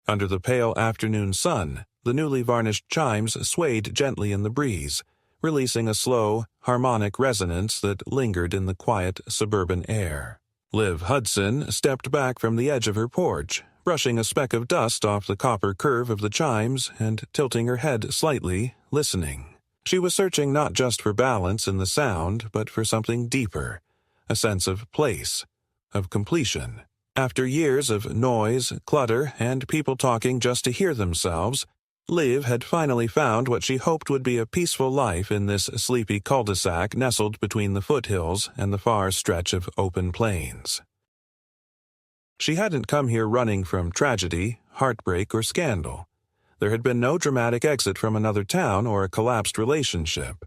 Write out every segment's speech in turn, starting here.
Under the pale afternoon sun, the newly varnished chimes swayed gently in the breeze, releasing a slow, harmonic resonance that lingered in the quiet suburban air. Liv Hudson stepped back from the edge of her porch, brushing a speck of dust off the copper curve of the chimes and tilting her head slightly, listening. She was searching not just for balance in the sound, but for something deeper, a sense of place, of completion. After years of noise, clutter, and people talking just to hear themselves, Liv had finally found what she hoped would be a peaceful life in this sleepy cul-de-sac nestled between the foothills and the far stretch of open plains. She hadn't come here running from tragedy, heartbreak, or scandal. There had been no dramatic exit from another town or a collapsed relationship.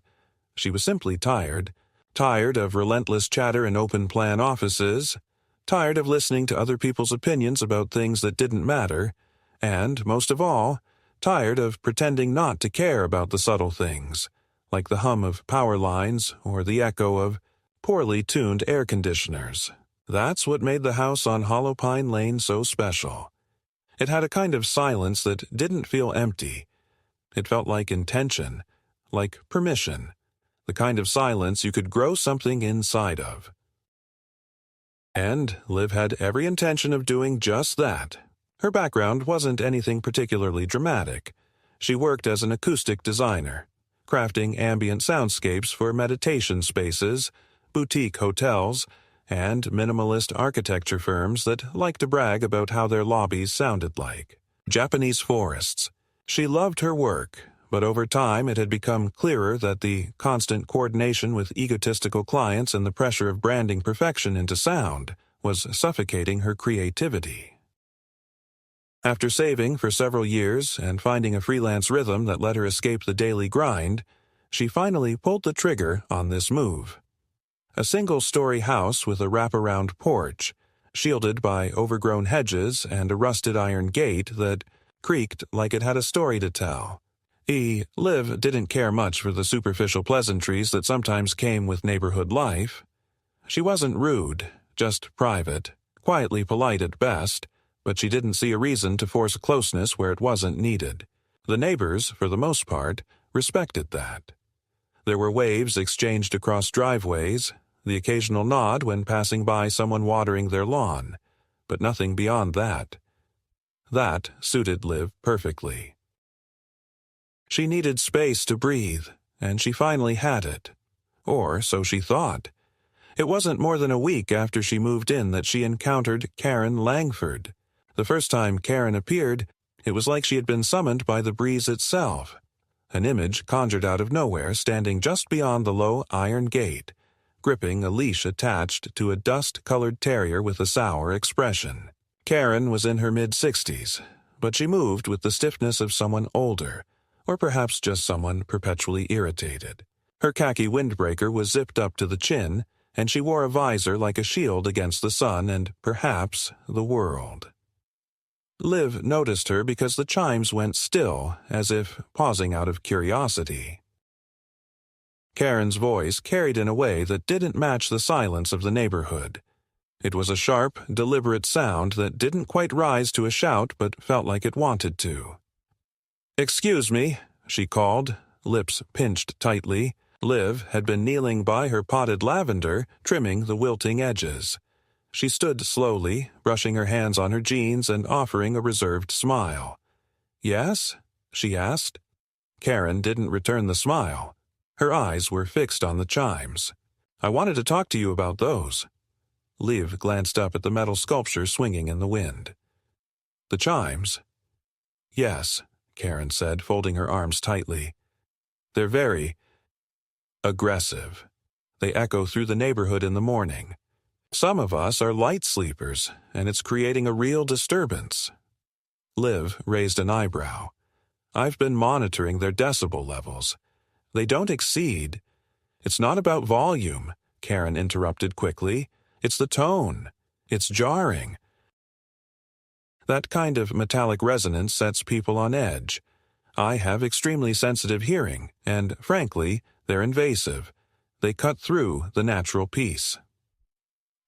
She was simply tired of relentless chatter in open-plan offices, tired of listening to other people's opinions about things that didn't matter, and, most of all, tired of pretending not to care about the subtle things, like the hum of power lines or the echo of poorly tuned air conditioners. That's what made the house on Hollow Pine Lane so special. It had a kind of silence that didn't feel empty. It felt like intention, like permission, the kind of silence you could grow something inside of. And Liv had every intention of doing just that. Her background wasn't anything particularly dramatic. She worked as an acoustic designer, crafting ambient soundscapes for meditation spaces, boutique hotels, and minimalist architecture firms that like to brag about how their lobbies sounded like Japanese forests. She loved her work, but over time it had become clearer that the constant coordination with egotistical clients and the pressure of branding perfection into sound was suffocating her creativity. After saving for several years and finding a freelance rhythm that let her escape the daily grind, she finally pulled the trigger on this move. A single-story house with a wraparound porch, shielded by overgrown hedges and a rusted iron gate that creaked like it had a story to tell. Liv didn't care much for the superficial pleasantries that sometimes came with neighborhood life. She wasn't rude, just private, quietly polite at best, but she didn't see a reason to force closeness where it wasn't needed. The neighbors, for the most part, respected that. There were waves exchanged across driveways, the occasional nod when passing by someone watering their lawn, but nothing beyond that. That suited Liv perfectly. She needed space to breathe, and she finally had it. Or so she thought. It wasn't more than a week after she moved in that she encountered Karen Langford. The first time Karen appeared, it was like she had been summoned by the breeze itself. An image conjured out of nowhere standing just beyond the low iron gate, gripping a leash attached to a dust-colored terrier with a sour expression. Karen was in her mid-60s, but she moved with the stiffness of someone older, or perhaps just someone perpetually irritated. Her khaki windbreaker was zipped up to the chin, and she wore a visor like a shield against the sun and, perhaps, the world. Liv noticed her because the chimes went still, as if pausing out of curiosity. Karen's voice carried in a way that didn't match the silence of the neighborhood. It was a sharp, deliberate sound that didn't quite rise to a shout but felt like it wanted to. "Excuse me," she called, lips pinched tightly. Liv had been kneeling by her potted lavender, trimming the wilting edges. She stood slowly, brushing her hands on her jeans and offering a reserved smile. "Yes?" she asked. Karen didn't return the smile. Her eyes were fixed on the chimes. "I wanted to talk to you about those." Liv glanced up at the metal sculpture swinging in the wind. "The chimes?" "Yes," Karen said, folding her arms tightly. "They're very aggressive. They echo through the neighborhood in the morning. Some of us are light sleepers, and it's creating a real disturbance." Liv raised an eyebrow. "I've been monitoring their decibel levels. They don't exceed." "It's not about volume," Karen interrupted quickly. "It's the tone. It's jarring. That kind of metallic resonance sets people on edge. I have extremely sensitive hearing, and, frankly, they're invasive. They cut through the natural peace."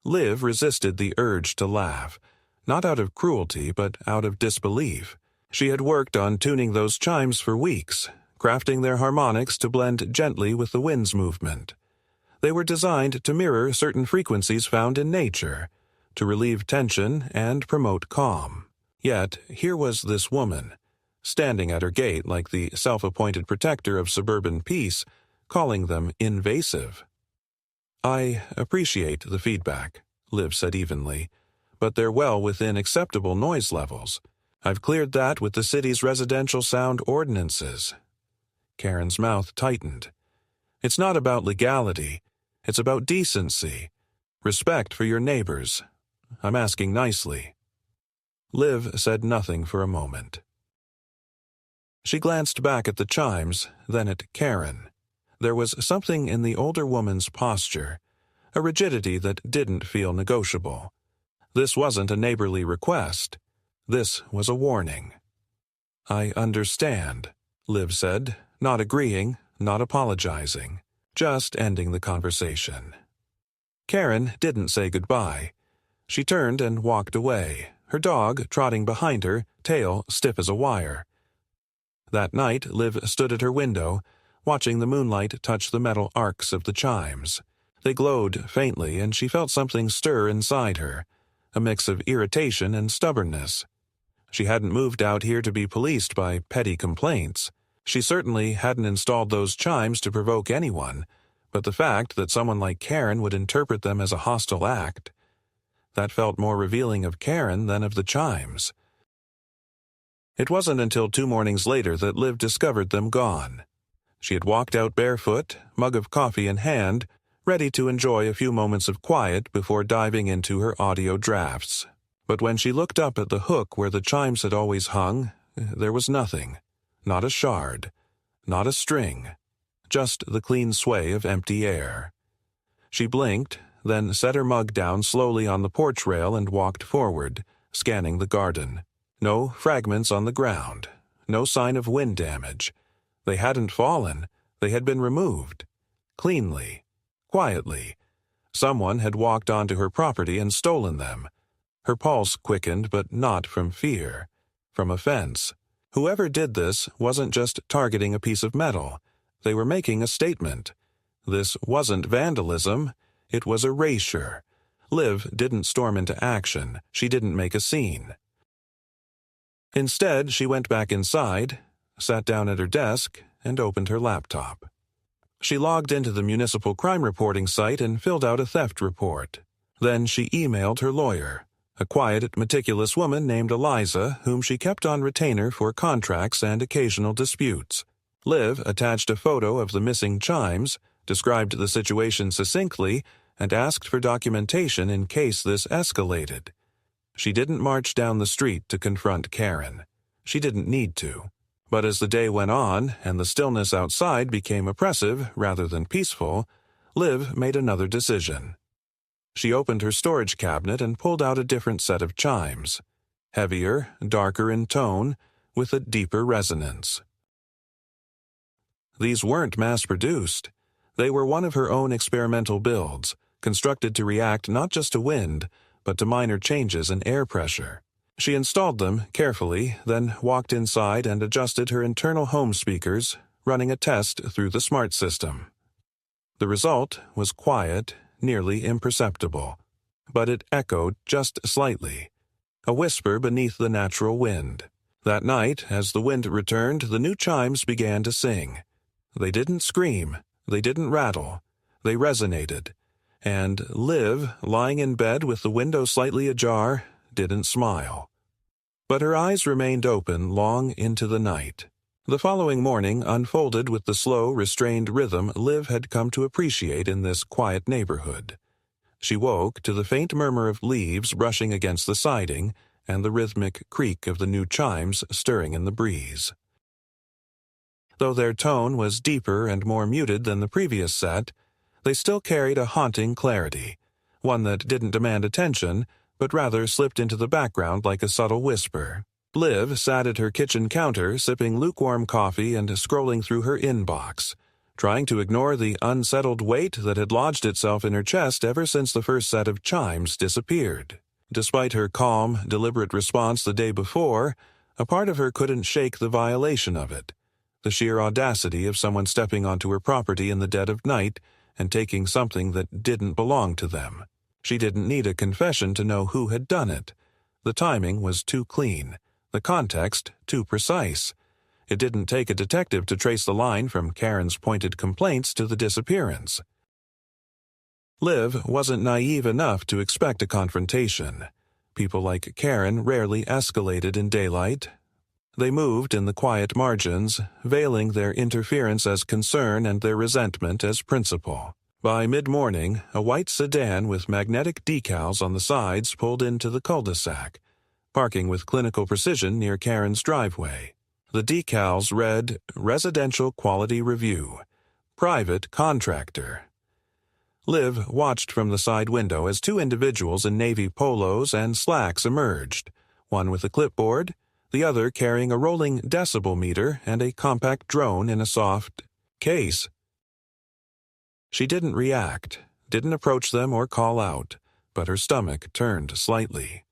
Liv resisted the urge to laugh, not out of cruelty but out of disbelief. She had worked on tuning those chimes for weeks, crafting their harmonics to blend gently with the wind's movement. They were designed to mirror certain frequencies found in nature, to relieve tension and promote calm. Yet, here was this woman, standing at her gate like the self-appointed protector of suburban peace, calling them invasive. "I appreciate the feedback," Liv said evenly, "but they're well within acceptable noise levels. I've cleared that with the city's residential sound ordinances." Karen's mouth tightened. "It's not about legality. It's about decency. Respect for your neighbors. I'm asking nicely." Liv said nothing for a moment. She glanced back at the chimes, then at Karen. There was something in the older woman's posture, a rigidity that didn't feel negotiable. This wasn't a neighborly request. This was a warning. "I understand," Liv said, not agreeing, not apologizing, just ending the conversation. Karen didn't say goodbye. She turned and walked away, her dog trotting behind her, tail stiff as a wire. That night, Liv stood at her window, watching the moonlight touch the metal arcs of the chimes. They glowed faintly, and she felt something stir inside her, a mix of irritation and stubbornness. She hadn't moved out here to be policed by petty complaints. She certainly hadn't installed those chimes to provoke anyone, but the fact that someone like Karen would interpret them as a hostile act, that felt more revealing of Karen than of the chimes. It wasn't until 2 mornings later that Liv discovered them gone. She had walked out barefoot, mug of coffee in hand, ready to enjoy a few moments of quiet before diving into her audio drafts. But when she looked up at the hook where the chimes had always hung, there was nothing. Not a shard. Not a string. Just the clean sway of empty air. She blinked, then set her mug down slowly on the porch rail and walked forward, scanning the garden. No fragments on the ground. No sign of wind damage. They hadn't fallen. They had been removed. Cleanly. Quietly. Someone had walked onto her property and stolen them. Her pulse quickened, but not from fear. From offense. Whoever did this wasn't just targeting a piece of metal. They were making a statement. This wasn't vandalism. It was erasure. Liv didn't storm into action. She didn't make a scene. Instead, she went back inside, sat down at her desk, and opened her laptop. She logged into the municipal crime reporting site and filled out a theft report. Then she emailed her lawyer, a quiet, meticulous woman named Eliza, whom she kept on retainer for contracts and occasional disputes. Liv attached a photo of the missing chimes, described the situation succinctly, and asked for documentation in case this escalated. She didn't march down the street to confront Karen. She didn't need to. But as the day went on, and the stillness outside became oppressive rather than peaceful, Liv made another decision. She opened her storage cabinet and pulled out a different set of chimes. Heavier, darker in tone, with a deeper resonance. These weren't mass-produced. They were one of her own experimental builds, constructed to react not just to wind, but to minor changes in air pressure. She installed them carefully, then walked inside and adjusted her internal home speakers, running a test through the smart system. The result was quiet, nearly imperceptible, but it echoed just slightly, a whisper beneath the natural wind. That night, as the wind returned, the new chimes began to sing. They didn't scream, they didn't rattle, they resonated. And Liv, lying in bed with the window slightly ajar, didn't smile. But her eyes remained open long into the night. The following morning unfolded with the slow, restrained rhythm Liv had come to appreciate in this quiet neighborhood. She woke to the faint murmur of leaves brushing against the siding and the rhythmic creak of the new chimes stirring in the breeze. Though their tone was deeper and more muted than the previous set, they still carried a haunting clarity, one that didn't demand attention, but rather slipped into the background like a subtle whisper. Liv sat at her kitchen counter sipping lukewarm coffee and scrolling through her inbox, trying to ignore the unsettled weight that had lodged itself in her chest ever since the first set of chimes disappeared. Despite her calm, deliberate response the day before, A part of her couldn't shake the violation of it, the sheer audacity of someone stepping onto her property in the dead of night and taking something that didn't belong to them. She didn't need a confession to know who had done it. The timing was too clean, the context too precise. It didn't take a detective to trace the line from Karen's pointed complaints to the disappearance. Liv wasn't naive enough to expect a confrontation. People like Karen rarely escalated in daylight. They moved in the quiet margins, veiling their interference as concern and their resentment as principle. By mid-morning, a white sedan with magnetic decals on the sides pulled into the cul-de-sac, parking with clinical precision near Karen's driveway. The decals read, Residential Quality Review, Private Contractor. Liv watched from the side window as two individuals in navy polos and slacks emerged, one with a clipboard, the other carrying a rolling decibel meter and a compact drone in a soft case. She didn't react, didn't approach them or call out, but her stomach turned slightly.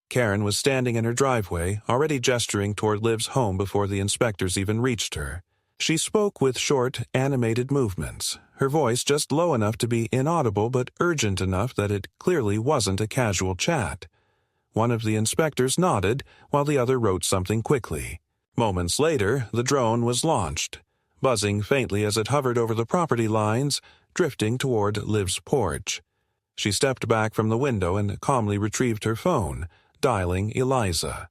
Karen was standing in her driveway, already gesturing toward Liv's home before the inspectors even reached her. She spoke with short, animated movements, her voice just low enough to be inaudible but urgent enough that it clearly wasn't a casual chat. One of the inspectors nodded, while the other wrote something quickly. Moments later, the drone was launched, buzzing faintly as it hovered over the property lines, drifting toward Liv's porch. She stepped back from the window and calmly retrieved her phone, dialing Eliza.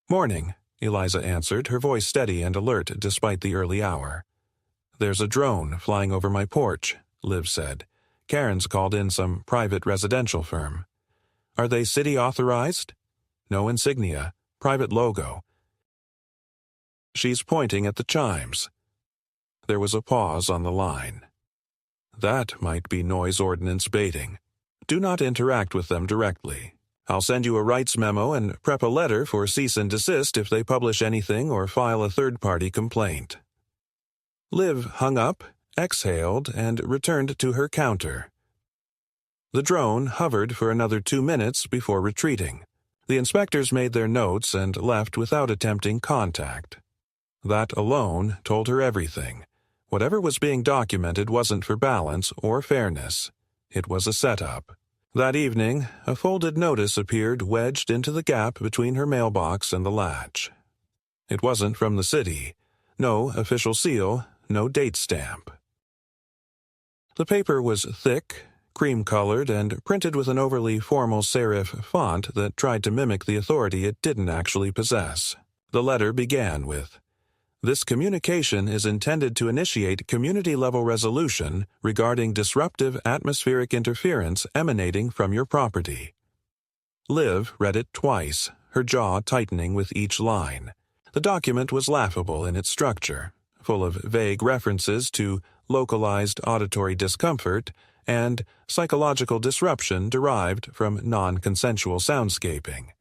"Morning," Eliza answered, her voice steady and alert despite the early hour. "There's a drone flying over my porch," Liv said. "Karen's called in some private residential firm." "Are they city authorized?" "No insignia. Private logo." "She's pointing at the Chimes." There was a pause on the line. "That might be noise ordinance baiting. Do not interact with them directly. I'll send you a rights memo and prep a letter for cease and desist if they publish anything or file a third-party complaint." Liv hung up, exhaled, and returned to her counter. The drone hovered for another 2 minutes before retreating. The inspectors made their notes and left without attempting contact. That alone told her everything. Whatever was being documented wasn't for balance or fairness. It was a setup. That evening, a folded notice appeared wedged into the gap between her mailbox and the latch. It wasn't from the city. No official seal, no date stamp. The paper was thick, cream-colored, and printed with an overly formal serif font that tried to mimic the authority it didn't actually possess. The letter began with, "This communication is intended to initiate community-level resolution regarding disruptive atmospheric interference emanating from your property." Liv read it twice, her jaw tightening with each line. The document was laughable in its structure, full of vague references to localized auditory discomfort and psychological disruption derived from non-consensual soundscaping.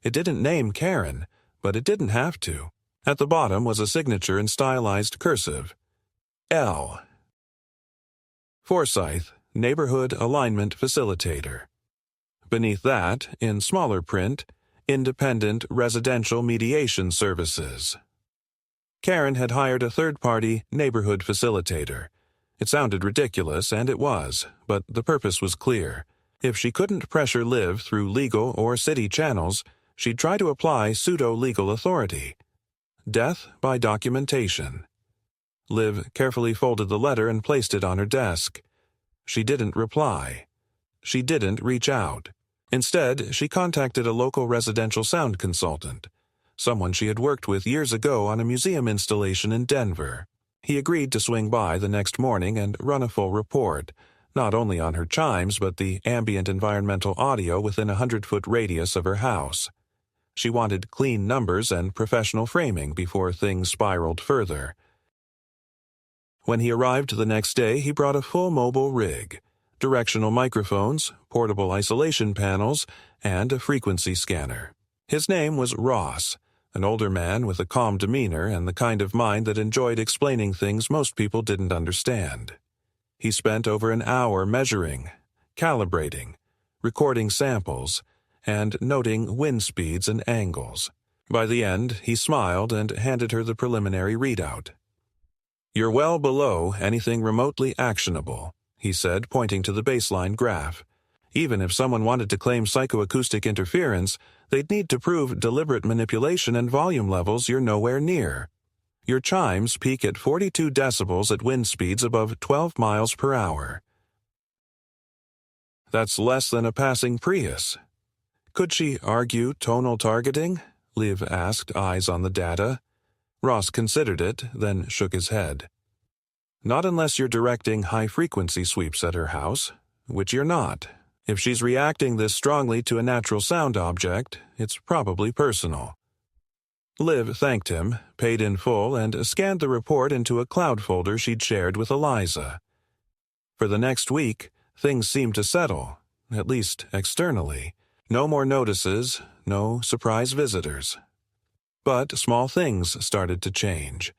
It didn't name Karen, but it didn't have to. At the bottom was a signature in stylized cursive. L. Forsyth, Neighborhood Alignment Facilitator. Beneath that, in smaller print, Independent Residential Mediation Services. Karen had hired a third-party neighborhood facilitator. It sounded ridiculous, and it was, but the purpose was clear. If she couldn't pressure Liv through legal or city channels, she'd try to apply pseudo-legal authority. Death by documentation. Liv carefully folded the letter and placed it on her desk. She didn't reply. She didn't reach out. Instead, she contacted a local residential sound consultant, someone she had worked with years ago on a museum installation in Denver. He agreed to swing by the next morning and run a full report, not only on her chimes but the ambient environmental audio within a 100-foot radius of her house. She wanted clean numbers and professional framing before things spiraled further. When he arrived the next day, he brought a full mobile rig, directional microphones, portable isolation panels, and a frequency scanner. His name was Ross, an older man with a calm demeanor and the kind of mind that enjoyed explaining things most people didn't understand. He spent over an hour measuring, calibrating, recording samples, and noting wind speeds and angles. By the end, he smiled and handed her the preliminary readout. "You're well below anything remotely actionable," he said, pointing to the baseline graph. "Even if someone wanted to claim psychoacoustic interference, they'd need to prove deliberate manipulation and volume levels you're nowhere near. Your chimes peak at 42 decibels at wind speeds above 12 miles per hour. That's less than a passing Prius." "Could she argue tonal targeting?" Liv asked, eyes on the data. Ross considered it, then shook his head. "Not unless you're directing high-frequency sweeps at her house, which you're not. If she's reacting this strongly to a natural sound object, it's probably personal." Liv thanked him, paid in full, and scanned the report into a cloud folder she'd shared with Eliza. For the next week, things seemed to settle, at least externally. No more notices, no surprise visitors. But small things started to change.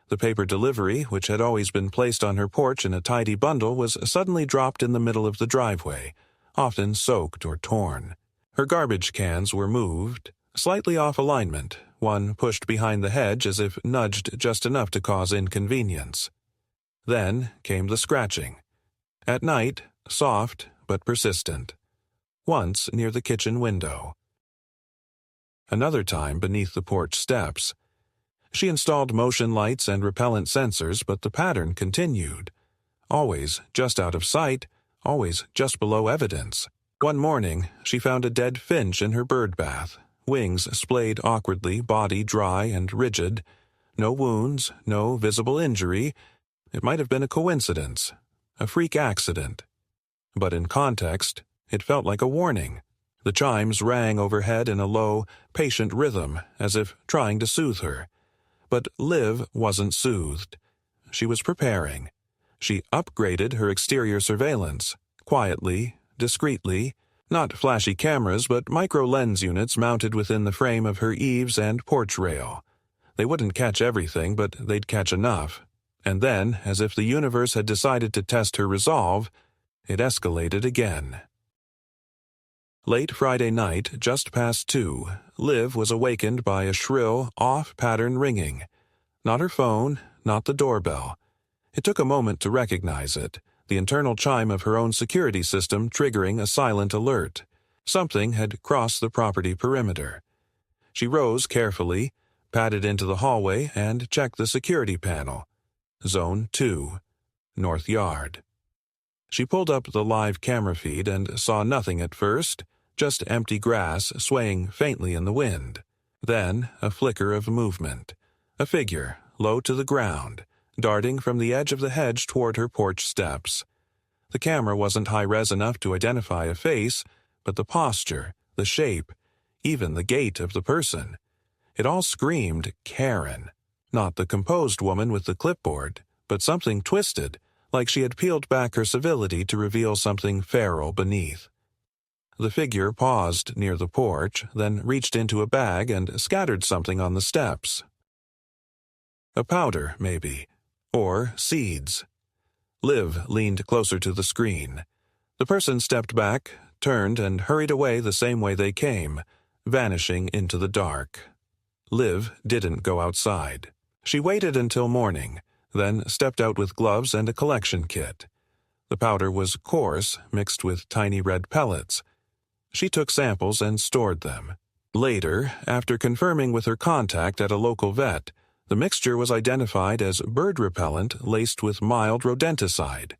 The paper delivery, which had always been placed on her porch in a tidy bundle, was suddenly dropped in the middle of the driveway, often soaked or torn. Her garbage cans were moved, slightly off alignment, one pushed behind the hedge as if nudged just enough to cause inconvenience. Then came the scratching. At night, soft but persistent. Once near the kitchen window. Another time beneath the porch steps. She installed motion lights and repellent sensors, but the pattern continued. Always just out of sight, always just below evidence. One morning, she found a dead finch in her bird bath, wings splayed awkwardly, body dry and rigid. No wounds, no visible injury. It might have been a coincidence, a freak accident. But in context, it felt like a warning. The chimes rang overhead in a low, patient rhythm, as if trying to soothe her. But Liv wasn't soothed. She was preparing. She upgraded her exterior surveillance, quietly, discreetly, not flashy cameras but micro-lens units mounted within the frame of her eaves and porch rail. They wouldn't catch everything, but they'd catch enough. And then, as if the universe had decided to test her resolve, it escalated again. Late Friday night, just past 2, Liv was awakened by a shrill, off-pattern ringing. Not her phone, not the doorbell. It took a moment to recognize it, the internal chime of her own security system triggering a silent alert. Something had crossed the property perimeter. She rose carefully, padded into the hallway, and checked the security panel. Zone 2, North Yard. She pulled up the live camera feed and saw nothing at first, just empty grass swaying faintly in the wind. Then a flicker of movement. A figure, low to the ground, darting from the edge of the hedge toward her porch steps. The camera wasn't high-res enough to identify a face, but the posture, the shape, even the gait of the person. It all screamed Karen. Not the composed woman with the clipboard, but something twisted, like she had peeled back her civility to reveal something feral beneath. The figure paused near the porch, then reached into a bag and scattered something on the steps. A powder, maybe. Or seeds. Liv leaned closer to the screen. The person stepped back, turned, and hurried away the same way they came, vanishing into the dark. Liv didn't go outside. She waited until morning, then stepped out with gloves and a collection kit. The powder was coarse, mixed with tiny red pellets. She took samples and stored them. Later, after confirming with her contact at a local vet, the mixture was identified as bird repellent laced with mild rodenticide,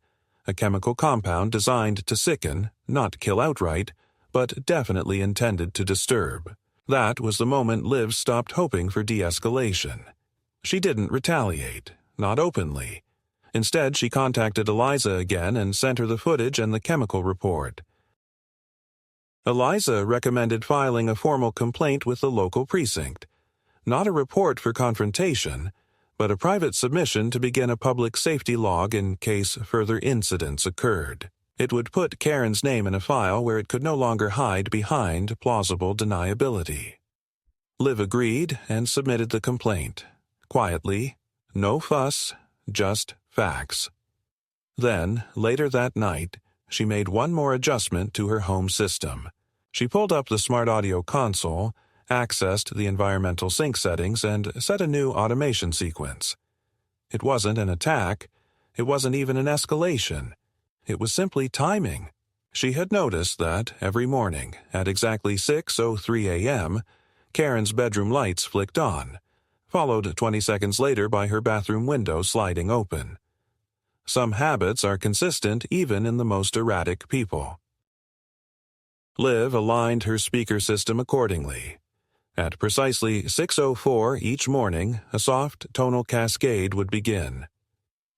a chemical compound designed to sicken, not kill outright, but definitely intended to disturb. That was the moment Liv stopped hoping for de-escalation. She didn't retaliate, not openly. Instead, she contacted Eliza again and sent her the footage and the chemical report. Eliza recommended filing a formal complaint with the local precinct. Not a report for confrontation, but a private submission to begin a public safety log in case further incidents occurred. It would put Karen's name in a file where it could no longer hide behind plausible deniability. Liv agreed and submitted the complaint. Quietly, no fuss, just facts. Then, later that night, she made one more adjustment to her home system. She pulled up the smart audio console, accessed the environmental sync settings, and set a new automation sequence. It wasn't an attack. It wasn't even an escalation. It was simply timing. She had noticed that every morning, at exactly 6:03 a.m., Karen's bedroom lights flicked on, followed 20 seconds later by her bathroom window sliding open. Some habits are consistent even in the most erratic people. Liv aligned her speaker system accordingly. At precisely 6:04 each morning, a soft tonal cascade would begin.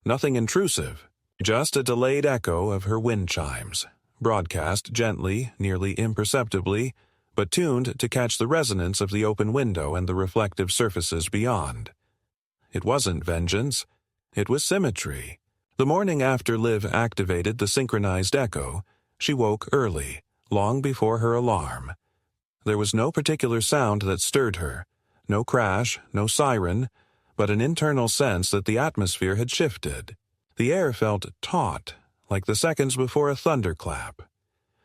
Nothing intrusive, just a delayed echo of her wind chimes, broadcast gently, nearly imperceptibly, but tuned to catch the resonance of the open window and the reflective surfaces beyond. It wasn't vengeance. It was symmetry. The morning after Liv activated the synchronized echo, she woke early, long before her alarm. There was no particular sound that stirred her, no crash, no siren, but an internal sense that the atmosphere had shifted. The air felt taut, like the seconds before a thunderclap.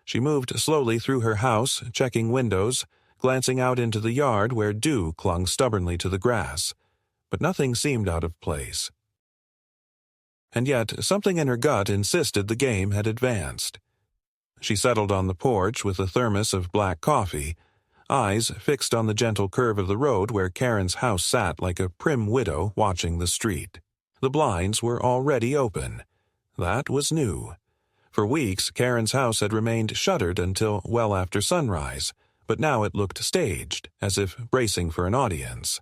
She moved slowly through her house, checking windows, glancing out into the yard where dew clung stubbornly to the grass, but nothing seemed out of place. And yet something in her gut insisted the game had advanced. She settled on the porch with a thermos of black coffee, eyes fixed on the gentle curve of the road where Karen's house sat like a prim widow watching the street. The blinds were already open. That was new. For weeks, Karen's house had remained shuttered until well after sunrise, but now it looked staged, as if bracing for an audience.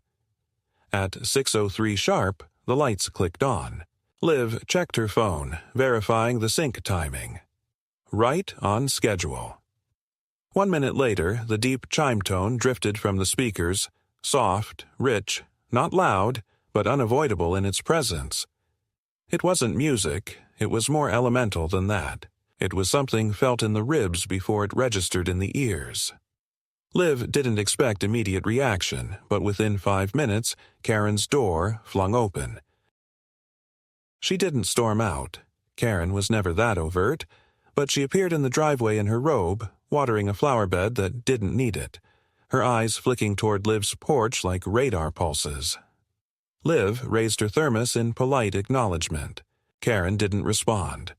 At 6:03 sharp, the lights clicked on. Liv checked her phone, verifying the sync timing. Right on schedule. 1 minute later, the deep chime tone drifted from the speakers, soft, rich, not loud, but unavoidable in its presence. It wasn't music. It was more elemental than that. It was something felt in the ribs before it registered in the ears. Liv didn't expect immediate reaction, but within 5 minutes, Karen's door flung open. She didn't storm out. Karen was never that overt, but she appeared in the driveway in her robe, watering a flower bed that didn't need it, her eyes flicking toward Liv's porch like radar pulses. Liv raised her thermos in polite acknowledgement. Karen didn't respond.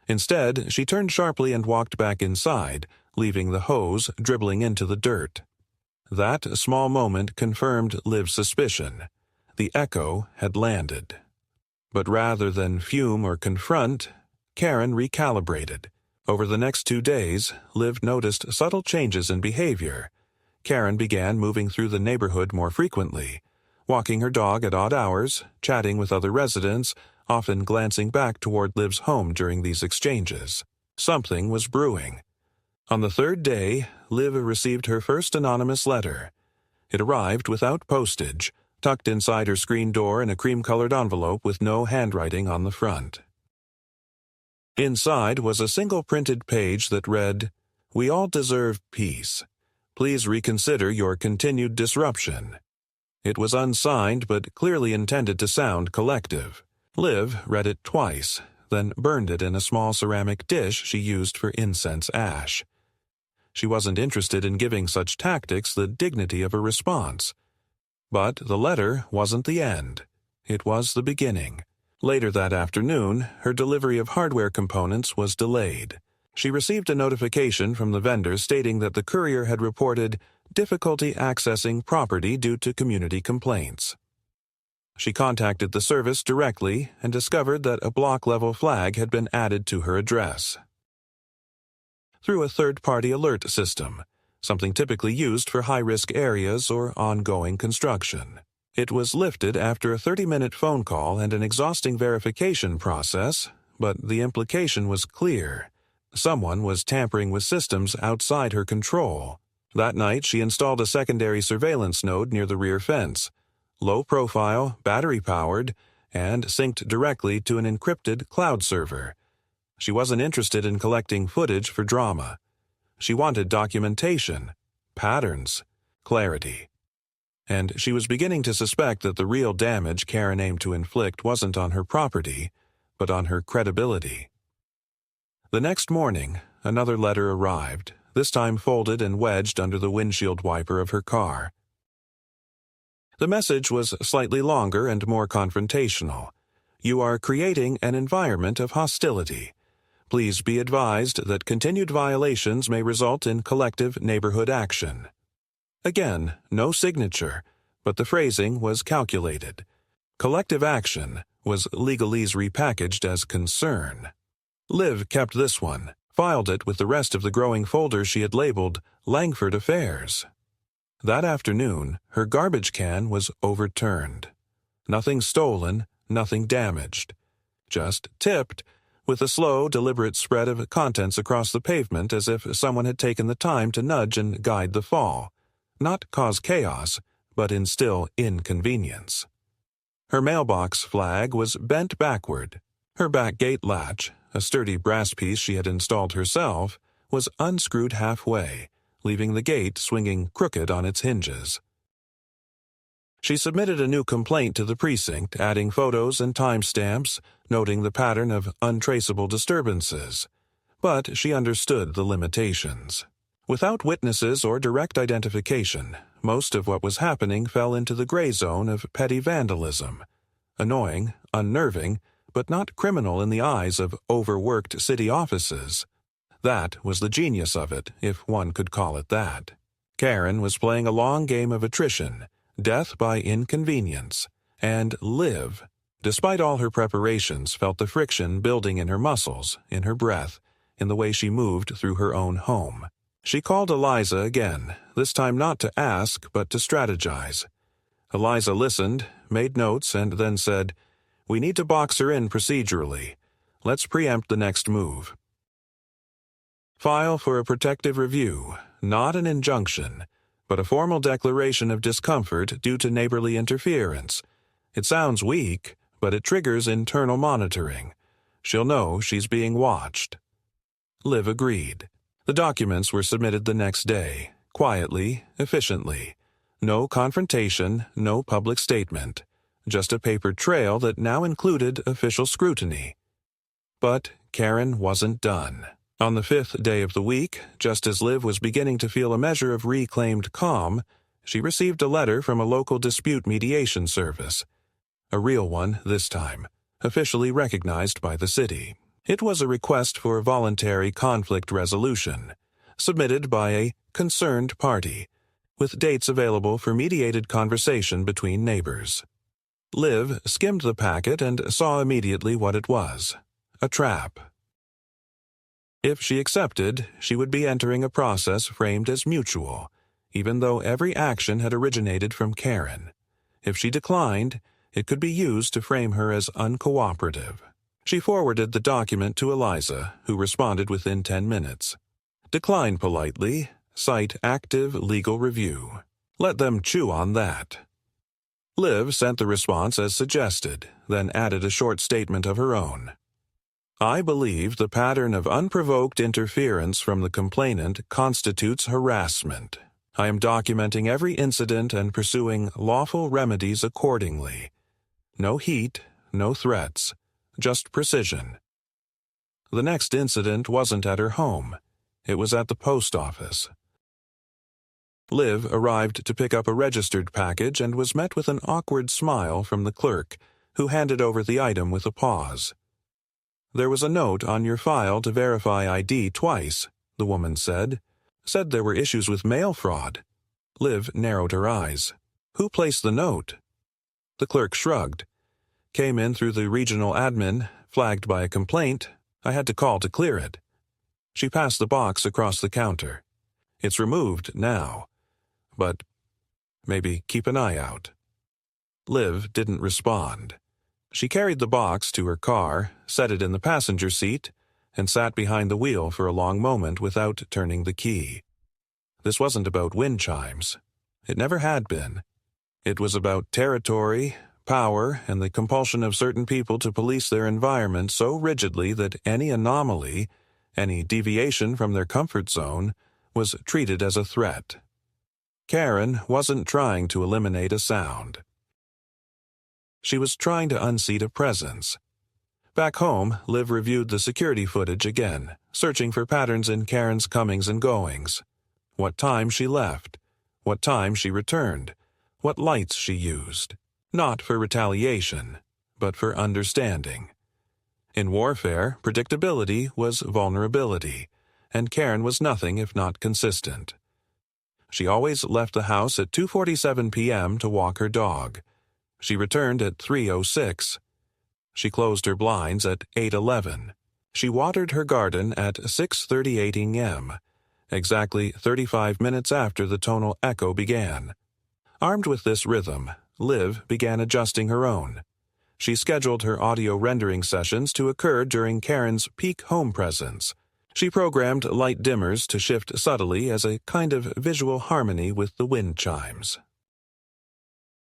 Instead, she turned sharply and walked back inside, leaving the hose dribbling into the dirt. That small moment confirmed Liv's suspicion. The echo had landed. But rather than fume or confront, Karen recalibrated. Over the next 2 days, Liv noticed subtle changes in behavior. Karen began moving through the neighborhood more frequently, walking her dog at odd hours, chatting with other residents, often glancing back toward Liv's home during these exchanges. Something was brewing. On the 3rd day, Liv received her first anonymous letter. It arrived without postage, tucked inside her screen door in a cream-colored envelope with no handwriting on the front. Inside was a single printed page that read, "We all deserve peace. Please reconsider your continued disruption." It was unsigned but clearly intended to sound collective. Liv read it twice, then burned it in a small ceramic dish she used for incense ash. She wasn't interested in giving such tactics the dignity of a response. But the letter wasn't the end. It was the beginning. Later that afternoon, her delivery of hardware components was delayed. She received a notification from the vendor stating that the courier had reported difficulty accessing property due to community complaints. She contacted the service directly and discovered that a block-level flag had been added to her address. Through a third-party alert system, something typically used for high-risk areas or ongoing construction. It was lifted after a 30-minute phone call and an exhausting verification process, but the implication was clear. Someone was tampering with systems outside her control. That night, she installed a secondary surveillance node near the rear fence, low-profile, battery-powered, and synced directly to an encrypted cloud server. She wasn't interested in collecting footage for drama. She wanted documentation, patterns, clarity. And she was beginning to suspect that the real damage Karen aimed to inflict wasn't on her property, but on her credibility. The next morning, another letter arrived, this time folded and wedged under the windshield wiper of her car. The message was slightly longer and more confrontational. You are creating an environment of hostility. Please be advised that continued violations may result in collective neighborhood action. Again, no signature, but the phrasing was calculated. Collective action was legalese repackaged as concern. Liv kept this one, filed it with the rest of the growing folders she had labeled Langford Affairs. That afternoon, her garbage can was overturned. Nothing stolen, nothing damaged. Just tipped, with a slow, deliberate spread of contents across the pavement as if someone had taken the time to nudge and guide the fall. Not cause chaos, but instill inconvenience. Her mailbox flag was bent backward. Her back gate latch, a sturdy brass piece she had installed herself, was unscrewed halfway, leaving the gate swinging crooked on its hinges. She submitted a new complaint to the precinct, adding photos and timestamps, noting the pattern of untraceable disturbances. But she understood the limitations. Without witnesses or direct identification, most of what was happening fell into the gray zone of petty vandalism. Annoying, unnerving, but not criminal in the eyes of overworked city offices. That was the genius of it, if one could call it that. Karen was playing a long game of attrition, death by inconvenience, and Liv, despite all her preparations, felt the friction building in her muscles, in her breath, in the way she moved through her own home. She called Eliza again, this time not to ask, but to strategize. Eliza listened, made notes, and then said, "We need to box her in procedurally. Let's preempt the next move. File for a protective review, not an injunction, but a formal declaration of discomfort due to neighborly interference. It sounds weak, but it triggers internal monitoring. She'll know she's being watched." Liv agreed. The documents were submitted the next day, quietly, efficiently. No confrontation, no public statement. Just a paper trail that now included official scrutiny. But Karen wasn't done. On the 5th day of the week, just as Liv was beginning to feel a measure of reclaimed calm, she received a letter from a local dispute mediation service. A real one this time, officially recognized by the city. It was a request for voluntary conflict resolution, submitted by a concerned party, with dates available for mediated conversation between neighbors. Liv skimmed the packet and saw immediately what it was: a trap. If she accepted, she would be entering a process framed as mutual, even though every action had originated from Karen. If she declined, it could be used to frame her as uncooperative. She forwarded the document to Eliza, who responded within 10 minutes. Decline politely, cite active legal review. Let them chew on that. Liv sent the response as suggested, then added a short statement of her own. I believe the pattern of unprovoked interference from the complainant constitutes harassment. I am documenting every incident and pursuing lawful remedies accordingly. No heat, no threats, just precision. The next incident wasn't at her home. It was at the post office. Liv arrived to pick up a registered package and was met with an awkward smile from the clerk, who handed over the item with a pause. There was a note on your file to verify ID twice, the woman said. Said there were issues with mail fraud. Liv narrowed her eyes. Who placed the note? The clerk shrugged. Came in through the regional admin, flagged by a complaint. I had to call to clear it. She passed the box across the counter. It's removed now. But maybe keep an eye out. Liv didn't respond. She carried the box to her car, set it in the passenger seat, and sat behind the wheel for a long moment without turning the key. This wasn't about wind chimes. It never had been. It was about territory, power, and the compulsion of certain people to police their environment so rigidly that any anomaly, any deviation from their comfort zone, was treated as a threat. Karen wasn't trying to eliminate a sound. She was trying to unseat a presence. Back home, Liv reviewed the security footage again, searching for patterns in Karen's comings and goings. What time she left, what time she returned, what lights she used. Not for retaliation, but for understanding. In warfare, predictability was vulnerability, and Karen was nothing if not consistent. She always left the house at 2:47 p.m. to walk her dog. She returned at 3:06. She closed her blinds at 8:11. She watered her garden at 6:38 a.m., exactly 35 minutes after the tonal echo began. Armed with this rhythm, Liv began adjusting her own. She scheduled her audio rendering sessions to occur during Karen's peak home presence. She programmed light dimmers to shift subtly as a kind of visual harmony with the wind chimes.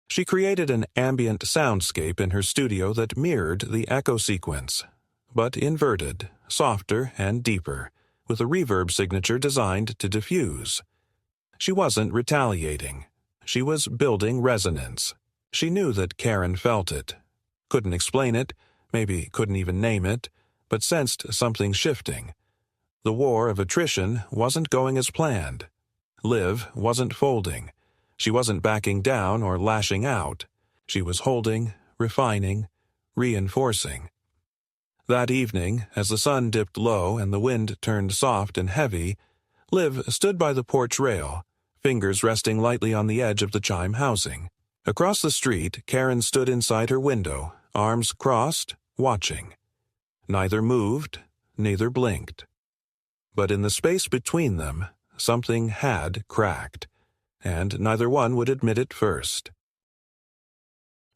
She created an ambient soundscape in her studio that mirrored the echo sequence, but inverted, softer and deeper, with a reverb signature designed to diffuse. She wasn't retaliating. She was building resonance. She knew that Karen felt it. Couldn't explain it, maybe couldn't even name it, but sensed something shifting. The war of attrition wasn't going as planned. Liv wasn't folding. She wasn't backing down or lashing out. She was holding, refining, reinforcing. That evening, as the sun dipped low and the wind turned soft and heavy, Liv stood by the porch rail, fingers resting lightly on the edge of the Chime housing. Across the street, Karen stood inside her window, arms crossed, watching. Neither moved, neither blinked. But in the space between them, something had cracked, and neither one would admit it first.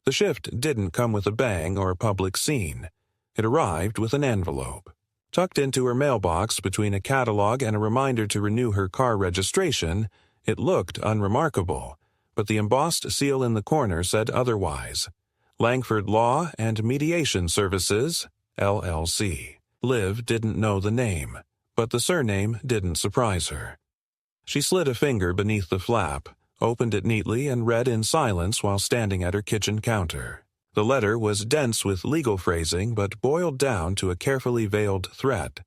The shift didn't come with a bang or a public scene. It arrived with an envelope. Tucked into her mailbox between a catalog and a reminder to renew her car registration, it looked unremarkable, but the embossed seal in the corner said otherwise. Langford Law and Mediation Services, LLC. Liv didn't know the name, but the surname didn't surprise her. She slid a finger beneath the flap, opened it neatly, and read in silence while standing at her kitchen counter. The letter was dense with legal phrasing but boiled down to a carefully veiled threat.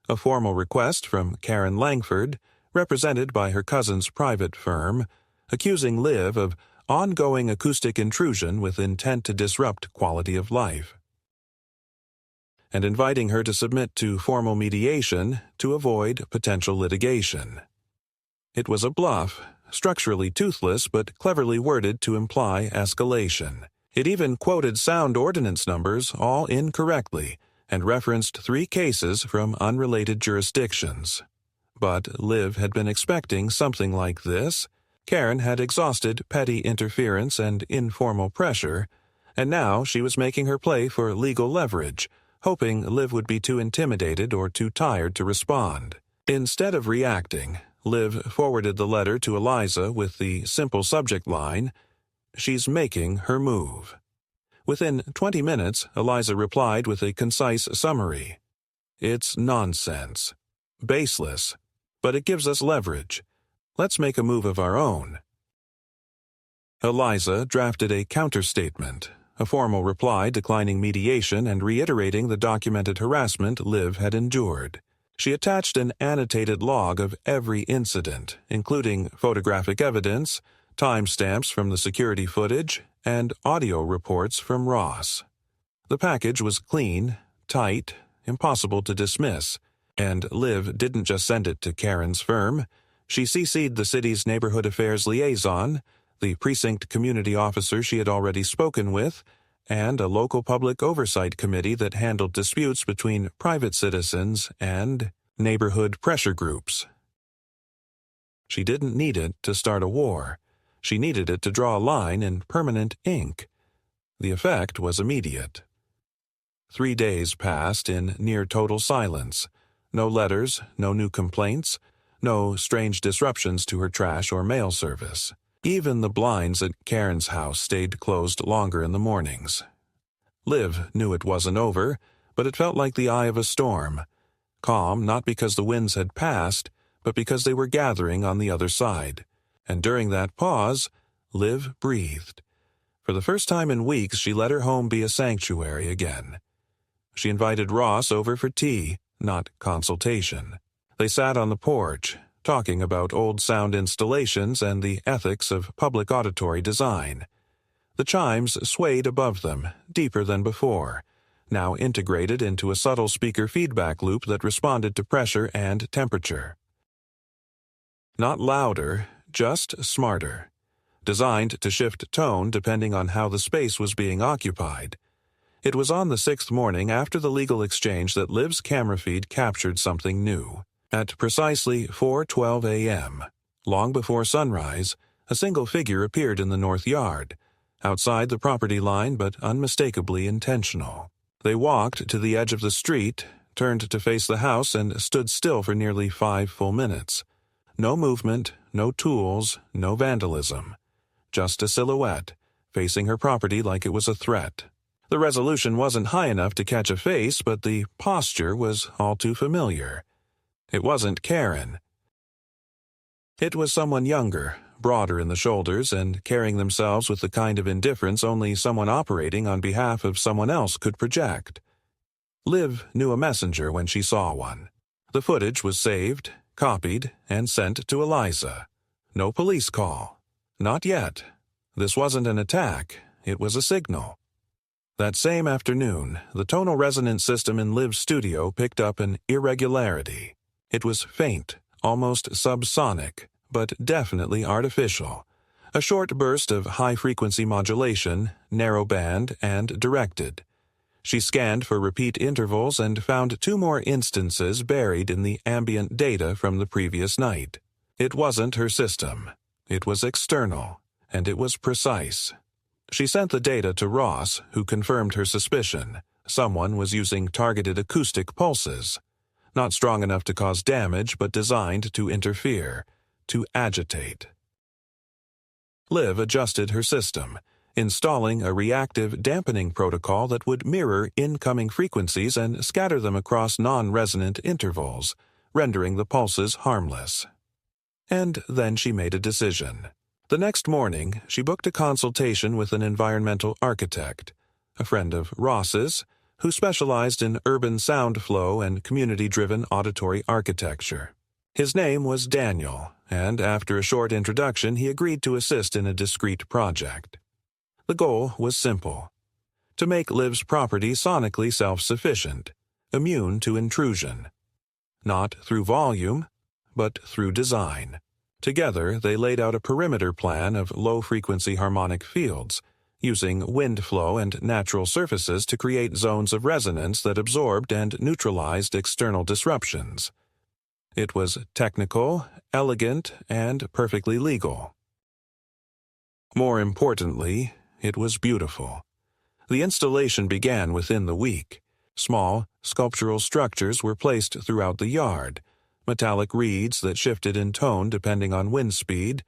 A formal request from Karen Langford, represented by her cousin's private firm, accusing Liv of ongoing acoustic intrusion with intent to disrupt quality of life, and inviting her to submit to formal mediation to avoid potential litigation. It was a bluff, structurally toothless but cleverly worded to imply escalation. It even quoted sound ordinance numbers all incorrectly and referenced 3 cases from unrelated jurisdictions. But Liv had been expecting something like this. Karen had exhausted petty interference and informal pressure, and now she was making her play for legal leverage, hoping Liv would be too intimidated or too tired to respond. Instead of reacting, Liv forwarded the letter to Eliza with the simple subject line, "She's making her move." Within 20 minutes, Eliza replied with a concise summary. "It's nonsense. Baseless. But it gives us leverage. Let's make a move of our own." Eliza drafted a counterstatement, a formal reply declining mediation and reiterating the documented harassment Liv had endured. She attached an annotated log of every incident, including photographic evidence, timestamps from the security footage, and audio reports from Ross. The package was clean, tight, impossible to dismiss, and Liv didn't just send it to Karen's firm. She CC'd the city's neighborhood affairs liaison, the precinct community officer she had already spoken with, and a local public oversight committee that handled disputes between private citizens and neighborhood pressure groups. She didn't need it to start a war. She needed it to draw a line in permanent ink. The effect was immediate. 3 days passed in near total silence. No letters, no new complaints, no strange disruptions to her trash or mail service. Even the blinds at Karen's house stayed closed longer in the mornings. Liv knew it wasn't over, but it felt like the eye of a storm. Calm not because the winds had passed, but because they were gathering on the other side. And during that pause, Liv breathed. For the first time in weeks, she let her home be a sanctuary again. She invited Ross over for tea, not consultation. They sat on the porch, talking about old sound installations and the ethics of public auditory design. The chimes swayed above them, deeper than before, now integrated into a subtle speaker feedback loop that responded to pressure and temperature. Not louder, just smarter. Designed to shift tone depending on how the space was being occupied. It was on the 6th morning after the legal exchange that Liv's camera feed captured something new. At precisely 4:12 a.m., long before sunrise, a single figure appeared in the north yard, outside the property line but unmistakably intentional. They walked to the edge of the street, turned to face the house, and stood still for nearly 5 full minutes. No movement, no tools, no vandalism. Just a silhouette, facing her property like it was a threat. The resolution wasn't high enough to catch a face, but the posture was all too familiar. It wasn't Karen. It was someone younger, broader in the shoulders, and carrying themselves with the kind of indifference only someone operating on behalf of someone else could project. Liv knew a messenger when she saw one. The footage was saved, copied, and sent to Eliza. No police call. Not yet. This wasn't an attack, it was a signal. That same afternoon, the tonal resonance system in Liv's studio picked up an irregularity. It was faint, almost subsonic, but definitely artificial. A short burst of high-frequency modulation, narrow band, and directed. She scanned for repeat intervals and found 2 more instances buried in the ambient data from the previous night. It wasn't her system. It was external, and it was precise. She sent the data to Ross, who confirmed her suspicion. Someone was using targeted acoustic pulses. Not strong enough to cause damage, but designed to interfere, to agitate. Liv adjusted her system, installing a reactive dampening protocol that would mirror incoming frequencies and scatter them across non-resonant intervals, rendering the pulses harmless. And then she made a decision. The next morning, she booked a consultation with an environmental architect, a friend of Ross's, who specialized in urban sound flow and community-driven auditory architecture. His name was Daniel, and after a short introduction, he agreed to assist in a discrete project. The goal was simple: to make Liv's property sonically self-sufficient, immune to intrusion. Not through volume, but through design. Together, they laid out a perimeter plan of low-frequency harmonic fields, using wind flow and natural surfaces to create zones of resonance that absorbed and neutralized external disruptions. It was technical, elegant, and perfectly legal. More importantly, it was beautiful. The installation began within the week. Small, sculptural structures were placed throughout the yard, metallic reeds that shifted in tone depending on wind speed,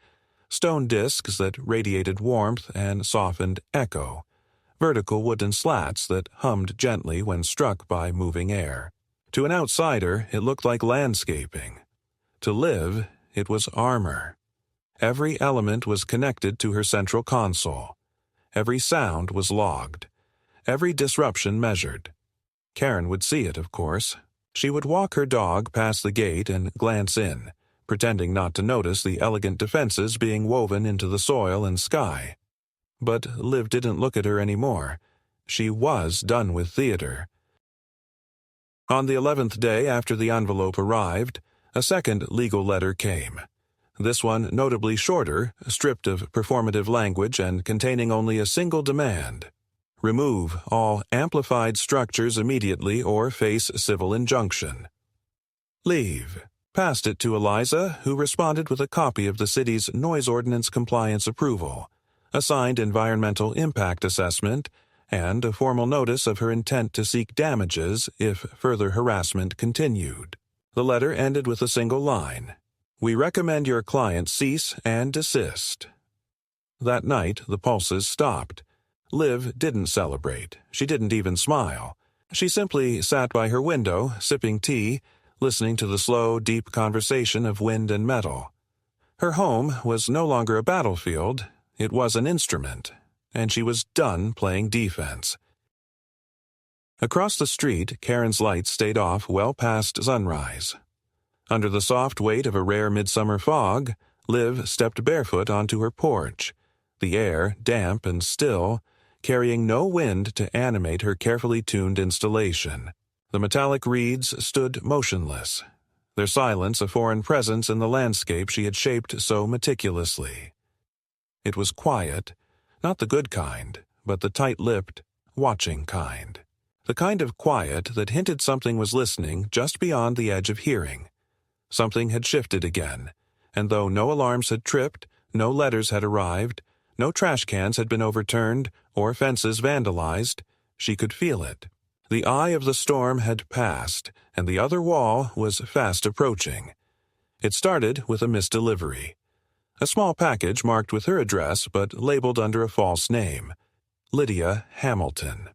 stone discs that radiated warmth and softened echo, vertical wooden slats that hummed gently when struck by moving air. To an outsider, it looked like landscaping. To Liv, it was armor. Every element was connected to her central console. Every sound was logged. Every disruption measured. Karen would see it, of course. She would walk her dog past the gate and glance in, pretending not to notice the elegant defenses being woven into the soil and sky. But Liv didn't look at her anymore. She was done with theater. On the 11th day after the envelope arrived, a second legal letter came. This one notably shorter, stripped of performative language and containing only a single demand: remove all amplified structures immediately or face civil injunction. Leave. Passed it to Eliza, who responded with a copy of the city's noise ordinance compliance approval, a signed environmental impact assessment, and a formal notice of her intent to seek damages if further harassment continued. The letter ended with a single line: "We recommend your client cease and desist." That night, the pulses stopped. Liv didn't celebrate. She didn't even smile. She simply sat by her window, sipping tea, listening to the slow, deep conversation of wind and metal. Her home was no longer a battlefield, it was an instrument, and she was done playing defense. Across the street, Karen's lights stayed off well past sunrise. Under the soft weight of a rare midsummer fog, Liv stepped barefoot onto her porch, the air damp and still, carrying no wind to animate her carefully tuned installation. The metallic reeds stood motionless, their silence a foreign presence in the landscape she had shaped so meticulously. It was quiet, not the good kind, but the tight-lipped, watching kind. The kind of quiet that hinted something was listening just beyond the edge of hearing. Something had shifted again, and though no alarms had tripped, no letters had arrived, no trash cans had been overturned or fences vandalized, she could feel it. The eye of the storm had passed, and the other wall was fast approaching. It started with a misdelivery. A small package marked with her address but labeled under a false name, Lydia Hamilton.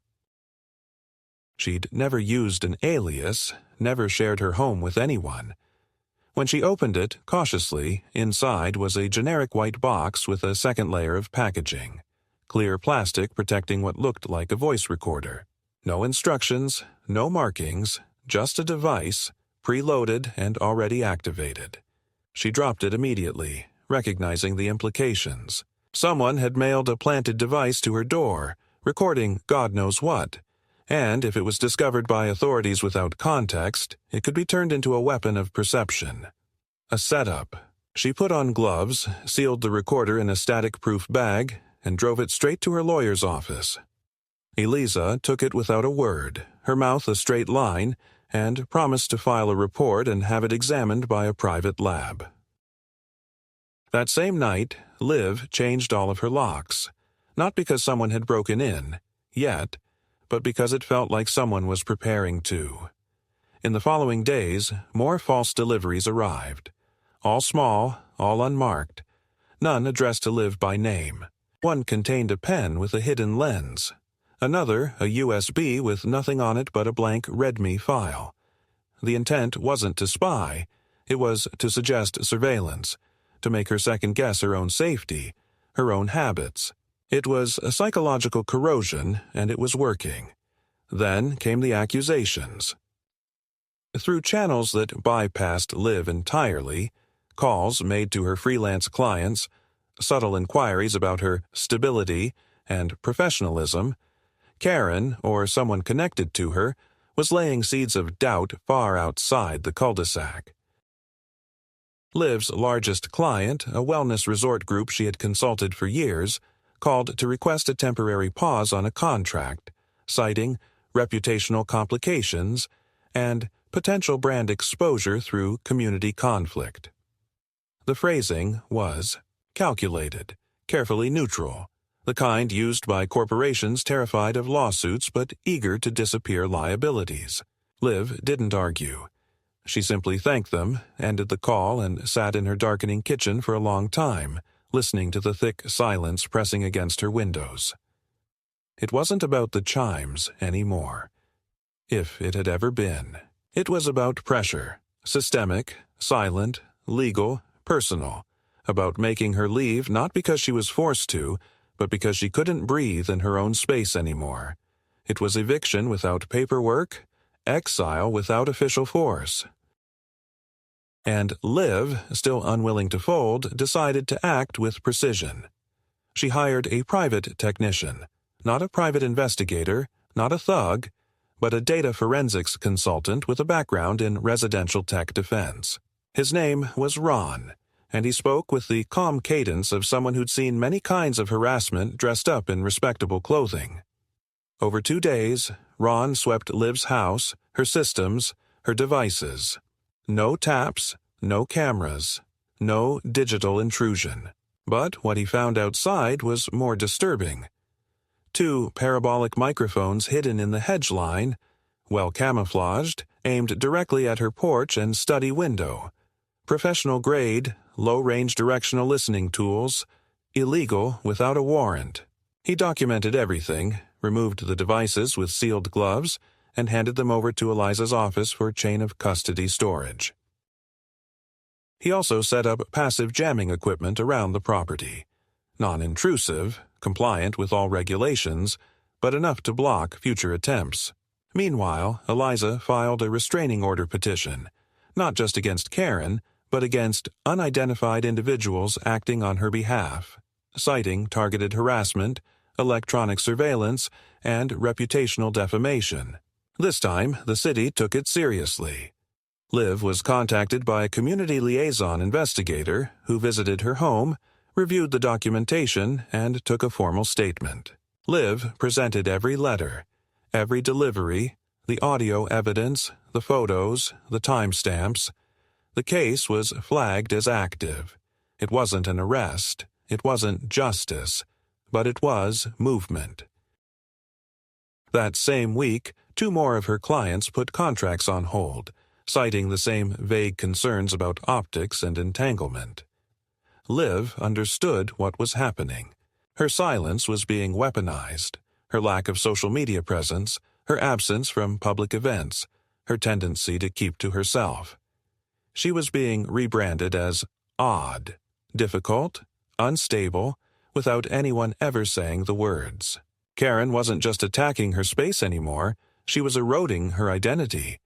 She'd never used an alias, never shared her home with anyone. When she opened it, cautiously, inside was a generic white box with a second layer of packaging. Clear plastic protecting what looked like a voice recorder. No instructions, no markings, just a device, preloaded and already activated. She dropped it immediately, recognizing the implications. Someone had mailed a planted device to her door, recording God knows what. And if it was discovered by authorities without context, it could be turned into a weapon of perception. A setup. She put on gloves, sealed the recorder in a static-proof bag, and drove it straight to her lawyer's office. Eliza took it without a word, her mouth a straight line, and promised to file a report and have it examined by a private lab. That same night, Liv changed all of her locks, not because someone had broken in, yet, but because it felt like someone was preparing to. In the following days, more false deliveries arrived. All small, all unmarked, none addressed to Liv by name. One contained a pen with a hidden lens. Another, a USB with nothing on it but a blank README file. The intent wasn't to spy, it was to suggest surveillance, to make her second-guess her own safety, her own habits. It was a psychological corrosion, and it was working. Then came the accusations. Through channels that bypassed Liv entirely, calls made to her freelance clients, subtle inquiries about her stability and professionalism, Karen, or someone connected to her, was laying seeds of doubt far outside the cul-de-sac. Liv's largest client, a wellness resort group she had consulted for years, called to request a temporary pause on a contract, citing reputational complications and potential brand exposure through community conflict. The phrasing was calculated, carefully neutral, the kind used by corporations terrified of lawsuits but eager to disappear liabilities. Liv didn't argue. She simply thanked them, ended the call, and sat in her darkening kitchen for a long time, listening to the thick silence pressing against her windows. It wasn't about the chimes anymore, if it had ever been. It was about pressure, systemic, silent, legal, personal, about making her leave not because she was forced to, but because she couldn't breathe in her own space anymore. It was eviction without paperwork, exile without official force. And Liv, still unwilling to fold, decided to act with precision. She hired a private technician, not a private investigator, not a thug, but a data forensics consultant with a background in residential tech defense. His name was Ron, and he spoke with the calm cadence of someone who'd seen many kinds of harassment dressed up in respectable clothing. Over 2 days, Ron swept Liv's house, her systems, her devices. No taps, no cameras, no digital intrusion. But what he found outside was more disturbing. 2 parabolic microphones hidden in the hedge line, well camouflaged, aimed directly at her porch and study window. Professional-grade, low-range directional listening tools, illegal without a warrant. He documented everything, removed the devices with sealed gloves, and handed them over to Eliza's office for chain of custody storage. He also set up passive jamming equipment around the property. Non-intrusive, compliant with all regulations, but enough to block future attempts. Meanwhile, Eliza filed a restraining order petition, not just against Karen, but against unidentified individuals acting on her behalf, citing targeted harassment, electronic surveillance, and reputational defamation. This time, the city took it seriously. Liv was contacted by a community liaison investigator who visited her home, reviewed the documentation, and took a formal statement. Liv presented every letter, every delivery, the audio evidence, the photos, the timestamps. The case was flagged as active. It wasn't an arrest, it wasn't justice, but it was movement. That same week, 2 more of her clients put contracts on hold, citing the same vague concerns about optics and entanglement. Liv understood what was happening. Her silence was being weaponized, her lack of social media presence, her absence from public events, her tendency to keep to herself. She was being rebranded as odd, difficult, unstable, without anyone ever saying the words. Karen wasn't just attacking her space anymore, she was eroding her identity.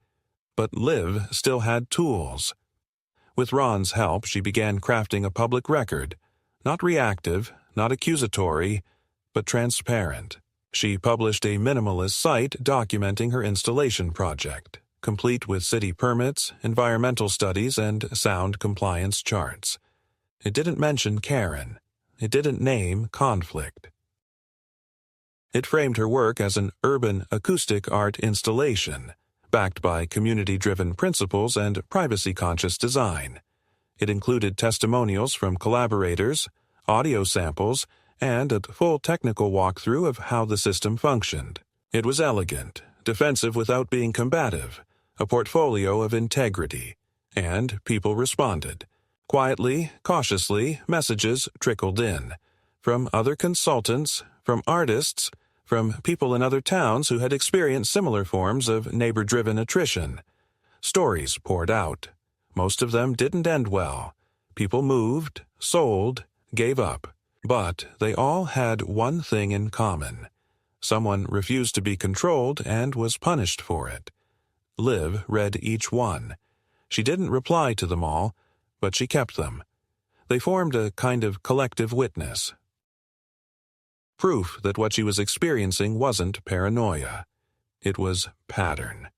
But Liv still had tools. With Ron's help, she began crafting a public record, not reactive, not accusatory, but transparent. She published a minimalist site documenting her installation project, complete with city permits, environmental studies, and sound compliance charts. It didn't mention Karen. It didn't name conflict. It framed her work as an urban acoustic art installation, backed by community-driven principles and privacy-conscious design. It included testimonials from collaborators, audio samples, and a full technical walkthrough of how the system functioned. It was elegant, defensive without being combative, a portfolio of integrity, and people responded. Quietly, cautiously, messages trickled in, from other consultants, from artists, from people in other towns who had experienced similar forms of neighbor-driven attrition. Stories poured out. Most of them didn't end well. People moved, sold, gave up. But they all had one thing in common. Someone refused to be controlled and was punished for it. Liv read each one. She didn't reply to them all, but she kept them. They formed a kind of collective witness. Proof that what she was experiencing wasn't paranoia. It was pattern.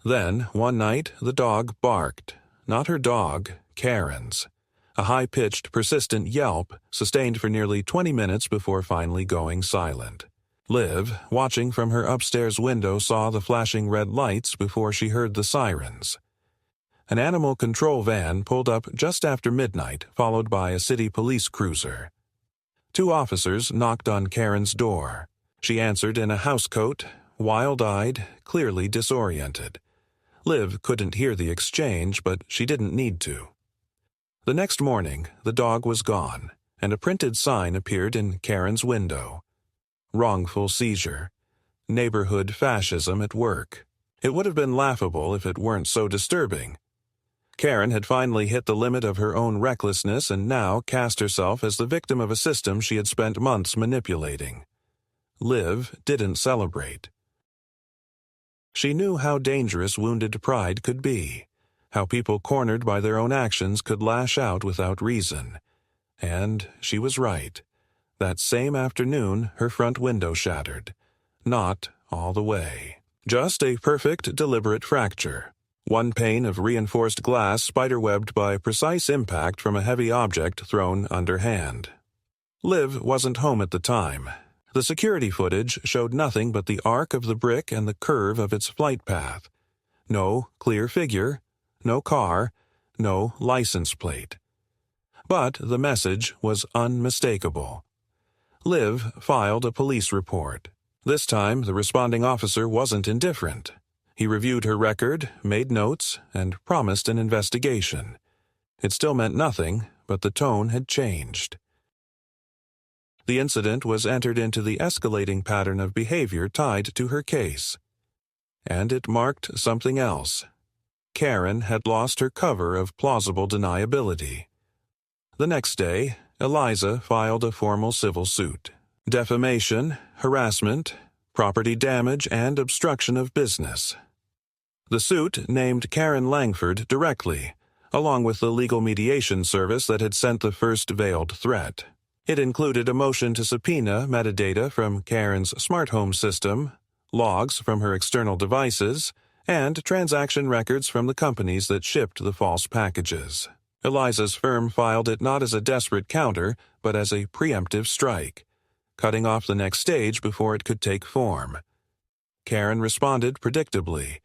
Then, one night, the dog barked. Not her dog, Karen's. A high-pitched, persistent yelp, sustained for nearly 20 minutes before finally going silent. Liv, watching from her upstairs window, saw the flashing red lights before she heard the sirens. An animal control van pulled up just after midnight, followed by a city police cruiser. 2 officers knocked on Karen's door. She answered in a housecoat, wild-eyed, clearly disoriented. Liv couldn't hear the exchange, but she didn't need to. The next morning, the dog was gone, and a printed sign appeared in Karen's window. Wrongful seizure. Neighborhood fascism at work. It would have been laughable if it weren't so disturbing. Karen had finally hit the limit of her own recklessness and now cast herself as the victim of a system she had spent months manipulating. Liv didn't celebrate. She knew how dangerous wounded pride could be, how people cornered by their own actions could lash out without reason. And she was right. That same afternoon, her front window shattered. Not all the way. Just a perfect, deliberate fracture. One pane of reinforced glass spiderwebbed by precise impact from a heavy object thrown underhand. Liv wasn't home at the time. The security footage showed nothing but the arc of the brick and the curve of its flight path. No clear figure, no car, no license plate. But the message was unmistakable. Liv filed a police report. This time, the responding officer wasn't indifferent. He reviewed her record, made notes, and promised an investigation. It still meant nothing, but the tone had changed. The incident was entered into the escalating pattern of behavior tied to her case. And it marked something else. Karen had lost her cover of plausible deniability. The next day, Eliza filed a formal civil suit. Defamation, harassment, property damage, and obstruction of business. The suit named Karen Langford directly, along with the legal mediation service that had sent the first veiled threat. It included a motion to subpoena metadata from Karen's smart home system, logs from her external devices, and transaction records from the companies that shipped the false packages. Eliza's firm filed it not as a desperate counter, but as a preemptive strike, cutting off the next stage before it could take form. Karen responded predictably.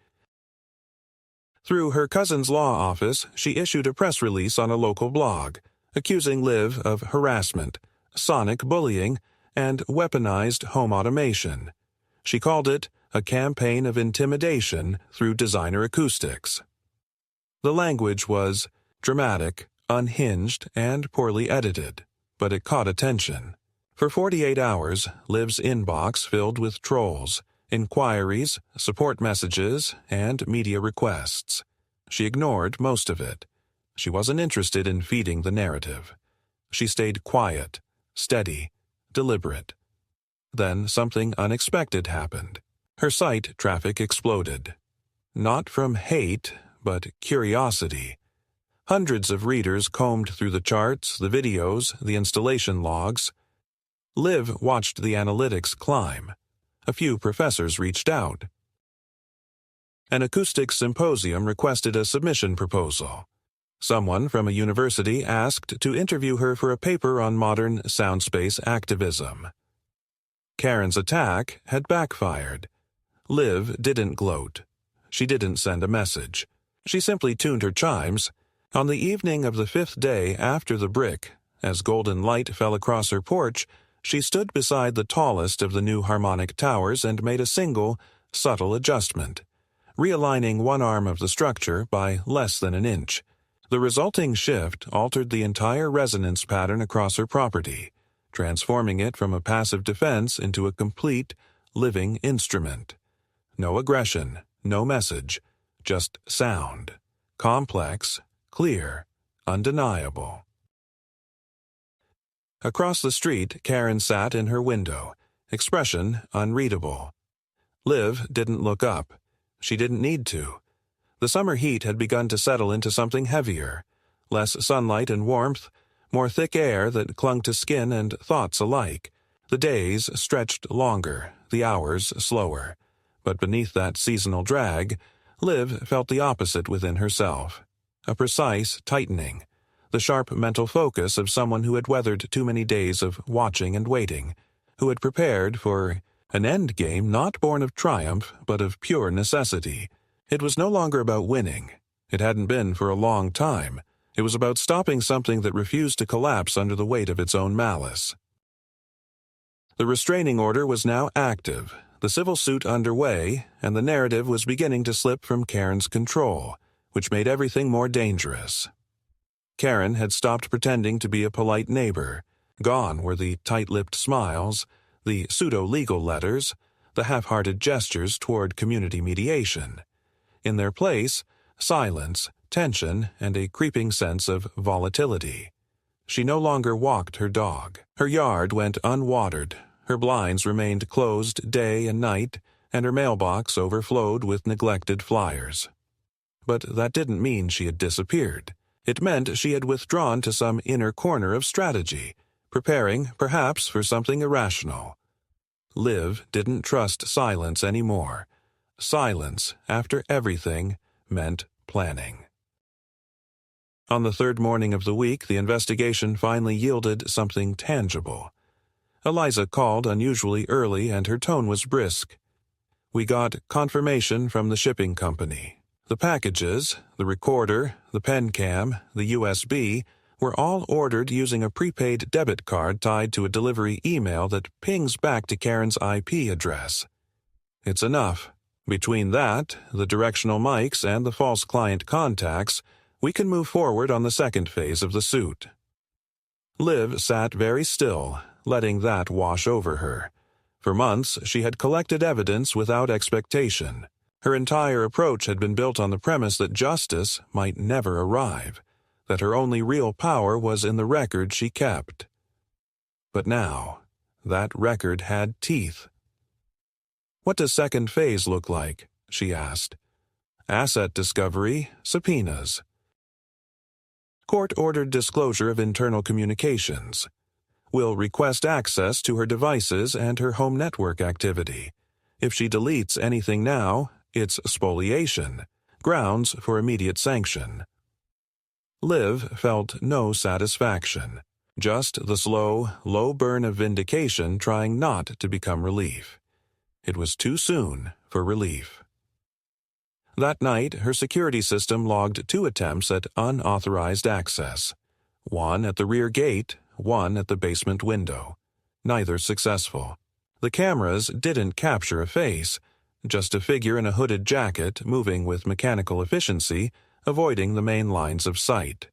Through her cousin's law office, she issued a press release on a local blog, accusing Liv of harassment, sonic bullying, and weaponized home automation. She called it a campaign of intimidation through designer acoustics. The language was dramatic, unhinged, and poorly edited, but it caught attention. For 48 hours, Liv's inbox filled with trolls, inquiries, support messages, and media requests. She ignored most of it. She wasn't interested in feeding the narrative. She stayed quiet, steady, deliberate. Then something unexpected happened. Her site traffic exploded. Not from hate, but curiosity. Hundreds of readers combed through the charts, the videos, the installation logs. Liv watched the analytics climb. A few professors reached out. An acoustics symposium requested a submission proposal. Someone from a university asked to interview her for a paper on modern soundspace activism. Karen's attack had backfired. Liv didn't gloat. She didn't send a message. She simply tuned her chimes. On the evening of the 5th day after the brick, as golden light fell across her porch, she stood beside the tallest of the new harmonic towers and made a single, subtle adjustment, realigning one arm of the structure by less than an inch. The resulting shift altered the entire resonance pattern across her property, transforming it from a passive defense into a complete, living instrument. No aggression, no message, just sound. Complex, clear, undeniable. Across the street, Karen sat in her window, expression unreadable. Liv didn't look up. She didn't need to. The summer heat had begun to settle into something heavier, less sunlight and warmth, more thick air that clung to skin and thoughts alike. The days stretched longer, the hours slower. But beneath that seasonal drag, Liv felt the opposite within herself. A precise tightening. The sharp mental focus of someone who had weathered too many days of watching and waiting, who had prepared for an end game not born of triumph, but of pure necessity. It was no longer about winning. It hadn't been for a long time. It was about stopping something that refused to collapse under the weight of its own malice. The restraining order was now active, the civil suit underway, and the narrative was beginning to slip from Karen's control, which made everything more dangerous. Karen had stopped pretending to be a polite neighbor. Gone were the tight-lipped smiles, the pseudo-legal letters, the half-hearted gestures toward community mediation. In their place, silence, tension, and a creeping sense of volatility. She no longer walked her dog. Her yard went unwatered. Her blinds remained closed day and night, and her mailbox overflowed with neglected flyers. But that didn't mean she had disappeared. It meant she had withdrawn to some inner corner of strategy, preparing, perhaps, for something irrational. Liv didn't trust silence anymore. Silence, after everything, meant planning. On the 3rd morning of the week, the investigation finally yielded something tangible. Eliza called unusually early, and her tone was brisk. We got confirmation from the shipping company. The packages, the recorder, the pen cam, the USB, were all ordered using a prepaid debit card tied to a delivery email that pings back to Karen's IP address. It's enough. Between that, the directional mics, and the false client contacts, we can move forward on the 2nd phase of the suit. Liv sat very still, letting that wash over her. For months, she had collected evidence without expectation. Her entire approach had been built on the premise that justice might never arrive, that her only real power was in the record she kept. But now, that record had teeth. "What does second phase look like?" she asked. "Asset discovery, subpoenas." Court-ordered disclosure of internal communications. Will request access to her devices and her home network activity. If she deletes anything now, it's spoliation, grounds for immediate sanction. Liv felt no satisfaction, just the slow, low burn of vindication trying not to become relief. It was too soon for relief. That night, her security system logged 2 attempts at unauthorized access. One at the rear gate, one at the basement window. Neither successful. The cameras didn't capture a face, just a figure in a hooded jacket moving with mechanical efficiency, avoiding the main lines of sight.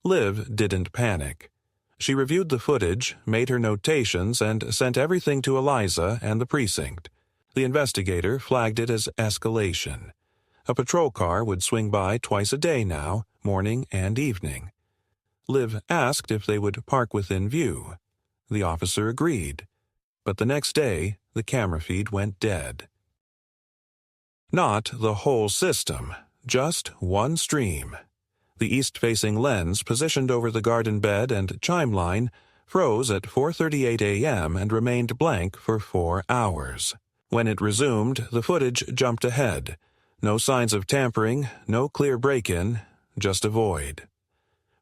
Liv didn't panic. She reviewed the footage, made her notations, and sent everything to Eliza and the precinct. The investigator flagged it as escalation. A patrol car would swing by twice a day now, morning and evening. Liv asked if they would park within view. The officer agreed. But the next day, the camera feed went dead. Not the whole system, just one stream. The east-facing lens positioned over the garden bed and chime line froze at 4:38 a.m. and remained blank for 4 hours. When it resumed, the footage jumped ahead. No signs of tampering, no clear break-in, just a void.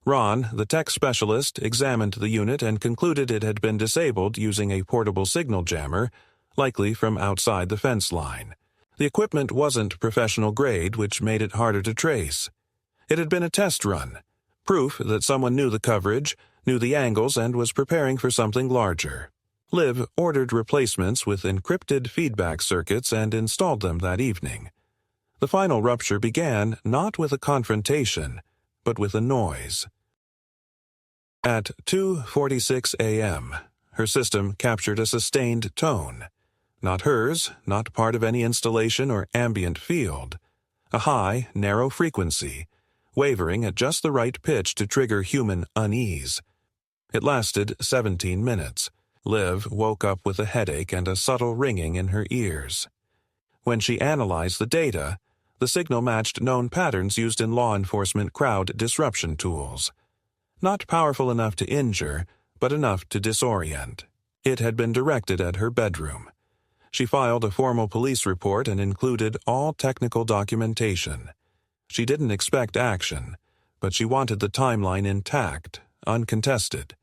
Ron, the tech specialist, examined the unit and concluded it had been disabled using a portable signal jammer, likely from outside the fence line. The equipment wasn't professional grade, which made it harder to trace. It had been a test run, proof that someone knew the coverage, knew the angles, and was preparing for something larger. Liv ordered replacements with encrypted feedback circuits and installed them that evening. The final rupture began not with a confrontation, but with a noise. At 2:46 a.m., her system captured a sustained tone. Not hers, not part of any installation or ambient field. A high, narrow frequency, wavering at just the right pitch to trigger human unease. It lasted 17 minutes. Liv woke up with a headache and a subtle ringing in her ears. When she analyzed the data, the signal matched known patterns used in law enforcement crowd disruption tools. Not powerful enough to injure, but enough to disorient. It had been directed at her bedroom. She filed a formal police report and included all technical documentation. She didn't expect action, but she wanted the timeline intact, uncontested.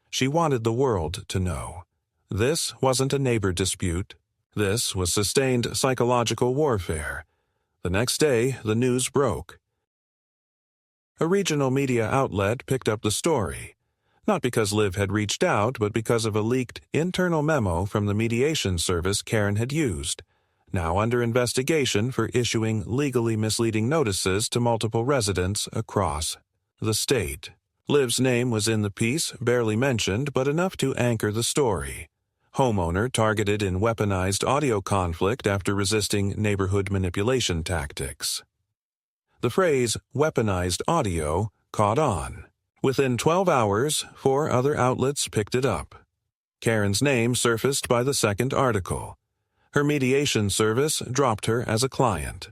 She wanted the world to know. This wasn't a neighbor dispute. This was sustained psychological warfare. The next day, the news broke. A regional media outlet picked up the story, not because Liv had reached out, but because of a leaked internal memo from the mediation service Karen had used, now under investigation for issuing legally misleading notices to multiple residents across the state. Liv's name was in the piece, barely mentioned, but enough to anchor the story. Homeowner targeted in weaponized audio conflict after resisting neighborhood manipulation tactics. The phrase weaponized audio caught on. Within 12 hours, 4 other outlets picked it up. Karen's name surfaced by the second article. Her mediation service dropped her as a client.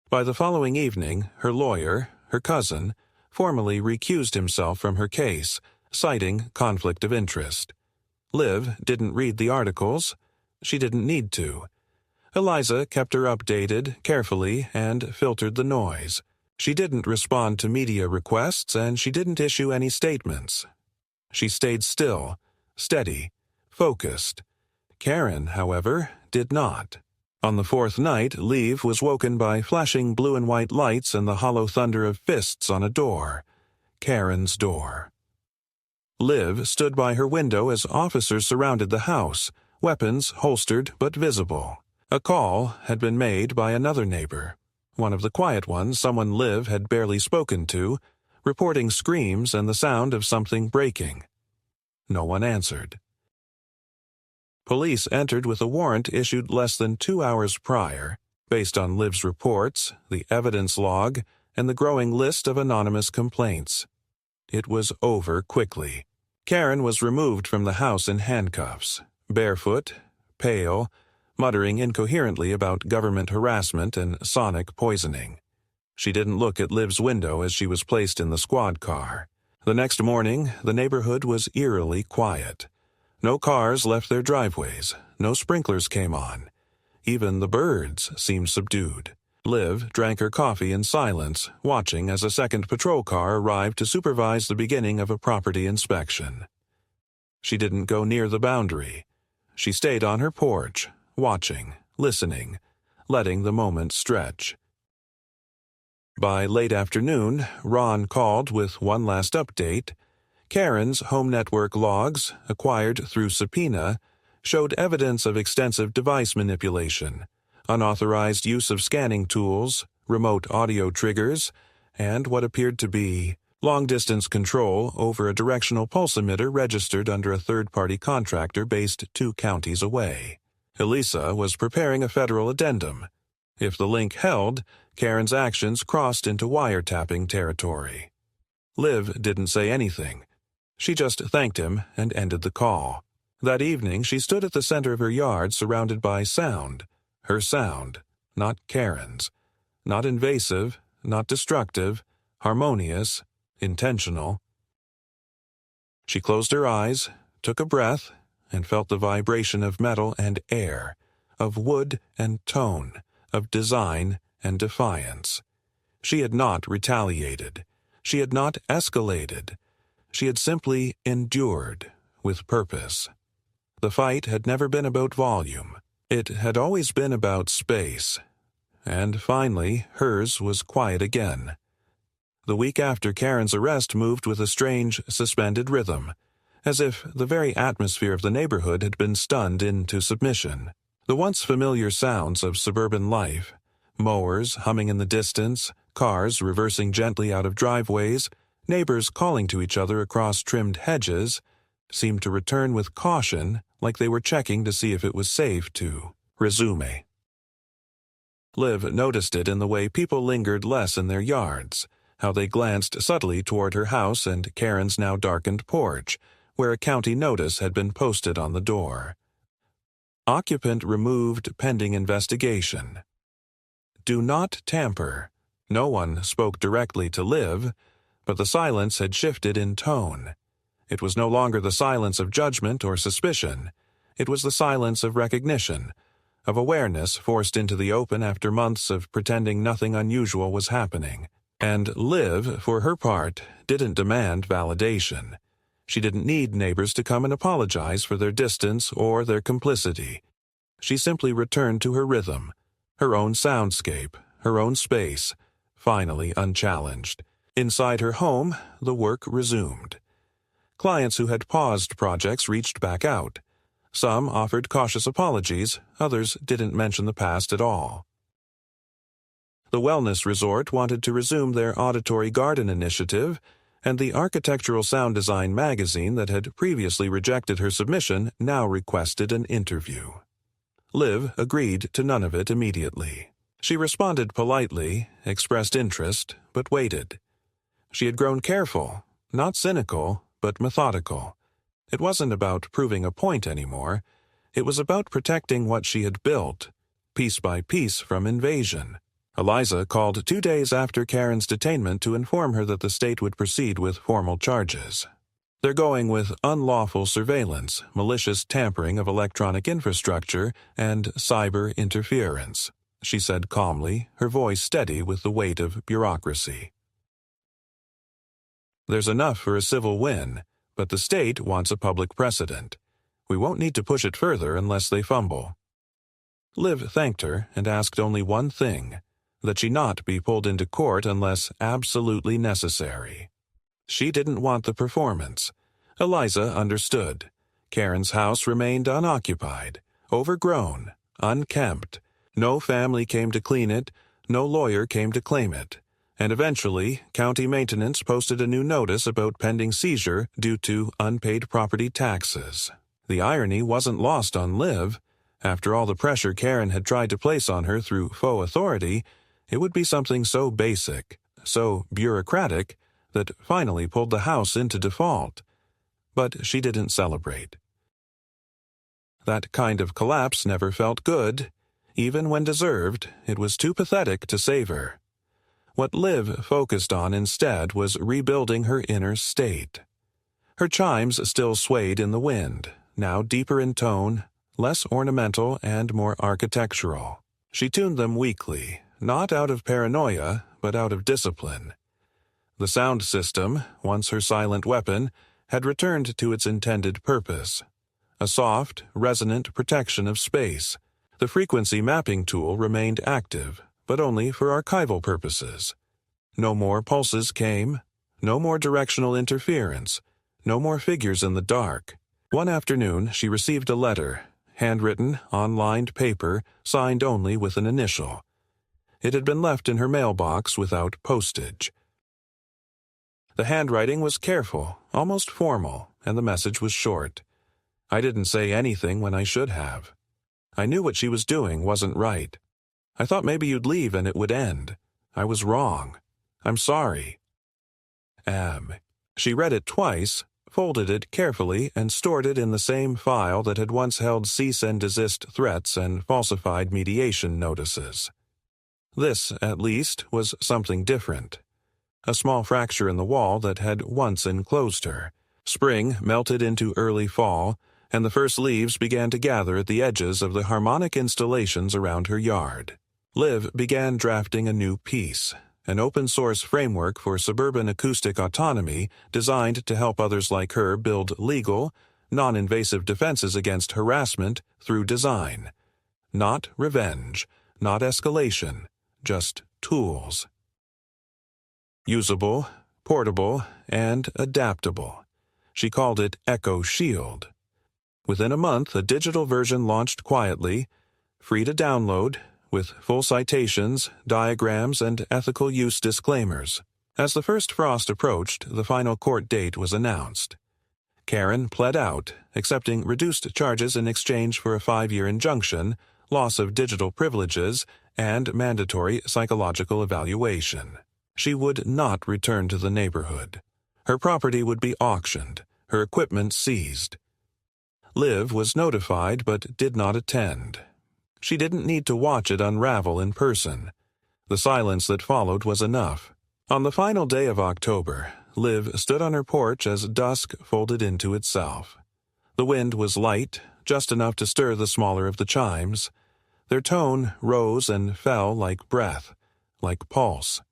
By the following evening, her lawyer, her cousin, formally recused himself from her case, citing conflict of interest. Liv didn't read the articles. She didn't need to. Eliza kept her updated, carefully, and filtered the noise. She didn't respond to media requests, and she didn't issue any statements. She stayed still, steady, focused. Karen, however, did not. On the 4th night, Liv was woken by flashing blue and white lights and the hollow thunder of fists on a door. Karen's door. Liv stood by her window as officers surrounded the house, weapons holstered but visible. A call had been made by another neighbor, one of the quiet ones someone Liv had barely spoken to, reporting screams and the sound of something breaking. No one answered. Police entered with a warrant issued less than 2 hours prior, based on Liv's reports, the evidence log, and the growing list of anonymous complaints. It was over quickly. Karen was removed from the house in handcuffs, barefoot, pale, muttering incoherently about government harassment and sonic poisoning. She didn't look at Liv's window as she was placed in the squad car. The next morning, the neighborhood was eerily quiet. No cars left their driveways, no sprinklers came on. Even the birds seemed subdued. Liv drank her coffee in silence, watching as a second patrol car arrived to supervise the beginning of a property inspection. She didn't go near the boundary. She stayed on her porch, watching, listening, letting the moment stretch. By late afternoon, Ron called with one last update. Karen's home network logs, acquired through subpoena, showed evidence of extensive device manipulation, unauthorized use of scanning tools, remote audio triggers, and what appeared to be long-distance control over a directional pulse emitter registered under a third-party contractor based 2 counties away. Elisa was preparing a federal addendum. If the link held, Karen's actions crossed into wiretapping territory. Liv didn't say anything. She just thanked him and ended the call. That evening, she stood at the center of her yard surrounded by sound. Her sound, not Karen's. Not invasive, not destructive, harmonious, intentional. She closed her eyes, took a breath, and felt the vibration of metal and air, of wood and tone, of design and defiance. She had not retaliated. She had not escalated. She had simply endured with purpose. The fight had never been about volume. It had always been about space. And finally, hers was quiet again. The week after Karen's arrest moved with a strange, suspended rhythm, as if the very atmosphere of the neighborhood had been stunned into submission. The once familiar sounds of suburban life, mowers humming in the distance, cars reversing gently out of driveways, neighbors calling to each other across trimmed hedges, seemed to return with caution, like they were checking to see if it was safe to resume. Liv noticed it in the way people lingered less in their yards, how they glanced subtly toward her house and Karen's now darkened porch, where a county notice had been posted on the door. Occupant removed pending investigation. Do not tamper. No one spoke directly to Liv, but the silence had shifted in tone. It was no longer the silence of judgment or suspicion. It was the silence of recognition, of awareness forced into the open after months of pretending nothing unusual was happening. And Liv, for her part, didn't demand validation. She didn't need neighbors to come and apologize for their distance or their complicity. She simply returned to her rhythm, her own soundscape, her own space, finally unchallenged. Inside her home, the work resumed. Clients who had paused projects reached back out. Some offered cautious apologies, others didn't mention the past at all. The wellness resort wanted to resume their auditory garden initiative, and the architectural sound design magazine that had previously rejected her submission now requested an interview. Liv agreed to none of it immediately. She responded politely, expressed interest, but waited. She had grown careful, not cynical, but methodical. It wasn't about proving a point anymore. It was about protecting what she had built, piece by piece, from invasion. Eliza called 2 days after Karen's detainment to inform her that the state would proceed with formal charges. They're going with unlawful surveillance, malicious tampering of electronic infrastructure, and cyber interference, she said calmly, her voice steady with the weight of bureaucracy. There's enough for a civil win, but the state wants a public precedent. We won't need to push it further unless they fumble. Liv thanked her and asked only one thing, that she not be pulled into court unless absolutely necessary. She didn't want the performance. Eliza understood. Karen's house remained unoccupied, overgrown, unkempt. No family came to clean it, no lawyer came to claim it. And eventually, county maintenance posted a new notice about pending seizure due to unpaid property taxes. The irony wasn't lost on Liv. After all the pressure Karen had tried to place on her through faux authority, it would be something so basic, so bureaucratic, that finally pulled the house into default. But she didn't celebrate. That kind of collapse never felt good. Even when deserved, it was too pathetic to savor. What Liv focused on instead was rebuilding her inner state. Her chimes still swayed in the wind, now deeper in tone, less ornamental and more architectural. She tuned them weekly, not out of paranoia, but out of discipline. The sound system, once her silent weapon, had returned to its intended purpose. A soft, resonant protection of space. The frequency mapping tool remained active, but only for archival purposes. No more pulses came, no more directional interference, no more figures in the dark. One afternoon she received a letter, handwritten on lined paper, signed only with an initial. It had been left in her mailbox without postage. The handwriting was careful, almost formal, and the message was short. I didn't say anything when I should have. I knew what she was doing wasn't right. I thought maybe you'd leave and it would end. I was wrong. I'm sorry. She read it twice, folded it carefully, and stored it in the same file that had once held cease and desist threats and falsified mediation notices. This, at least, was something different. A small fracture in the wall that had once enclosed her. Spring melted into early fall, and the first leaves began to gather at the edges of the harmonic installations around her yard. Liv began drafting a new piece, an open-source framework for suburban acoustic autonomy designed to help others like her build legal, non-invasive defenses against harassment through design. Not revenge, not escalation, just tools. Usable, portable, and adaptable. She called it Echo Shield. Within a month, a digital version launched quietly, free to download, with full citations, diagrams, and ethical use disclaimers. As the first frost approached, the final court date was announced. Karen pled out, accepting reduced charges in exchange for a 5-year injunction, loss of digital privileges, and mandatory psychological evaluation. She would not return to the neighborhood. Her property would be auctioned, her equipment seized. Liv was notified but did not attend. She didn't need to watch it unravel in person. The silence that followed was enough. On the final day of October, Liv stood on her porch as dusk folded into itself. The wind was light, just enough to stir the smaller of the chimes. Their tone rose and fell like breath, like pulse.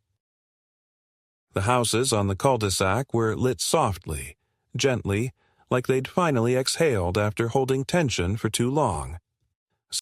The houses on the cul-de-sac were lit softly, gently, like they'd finally exhaled after holding tension for too long.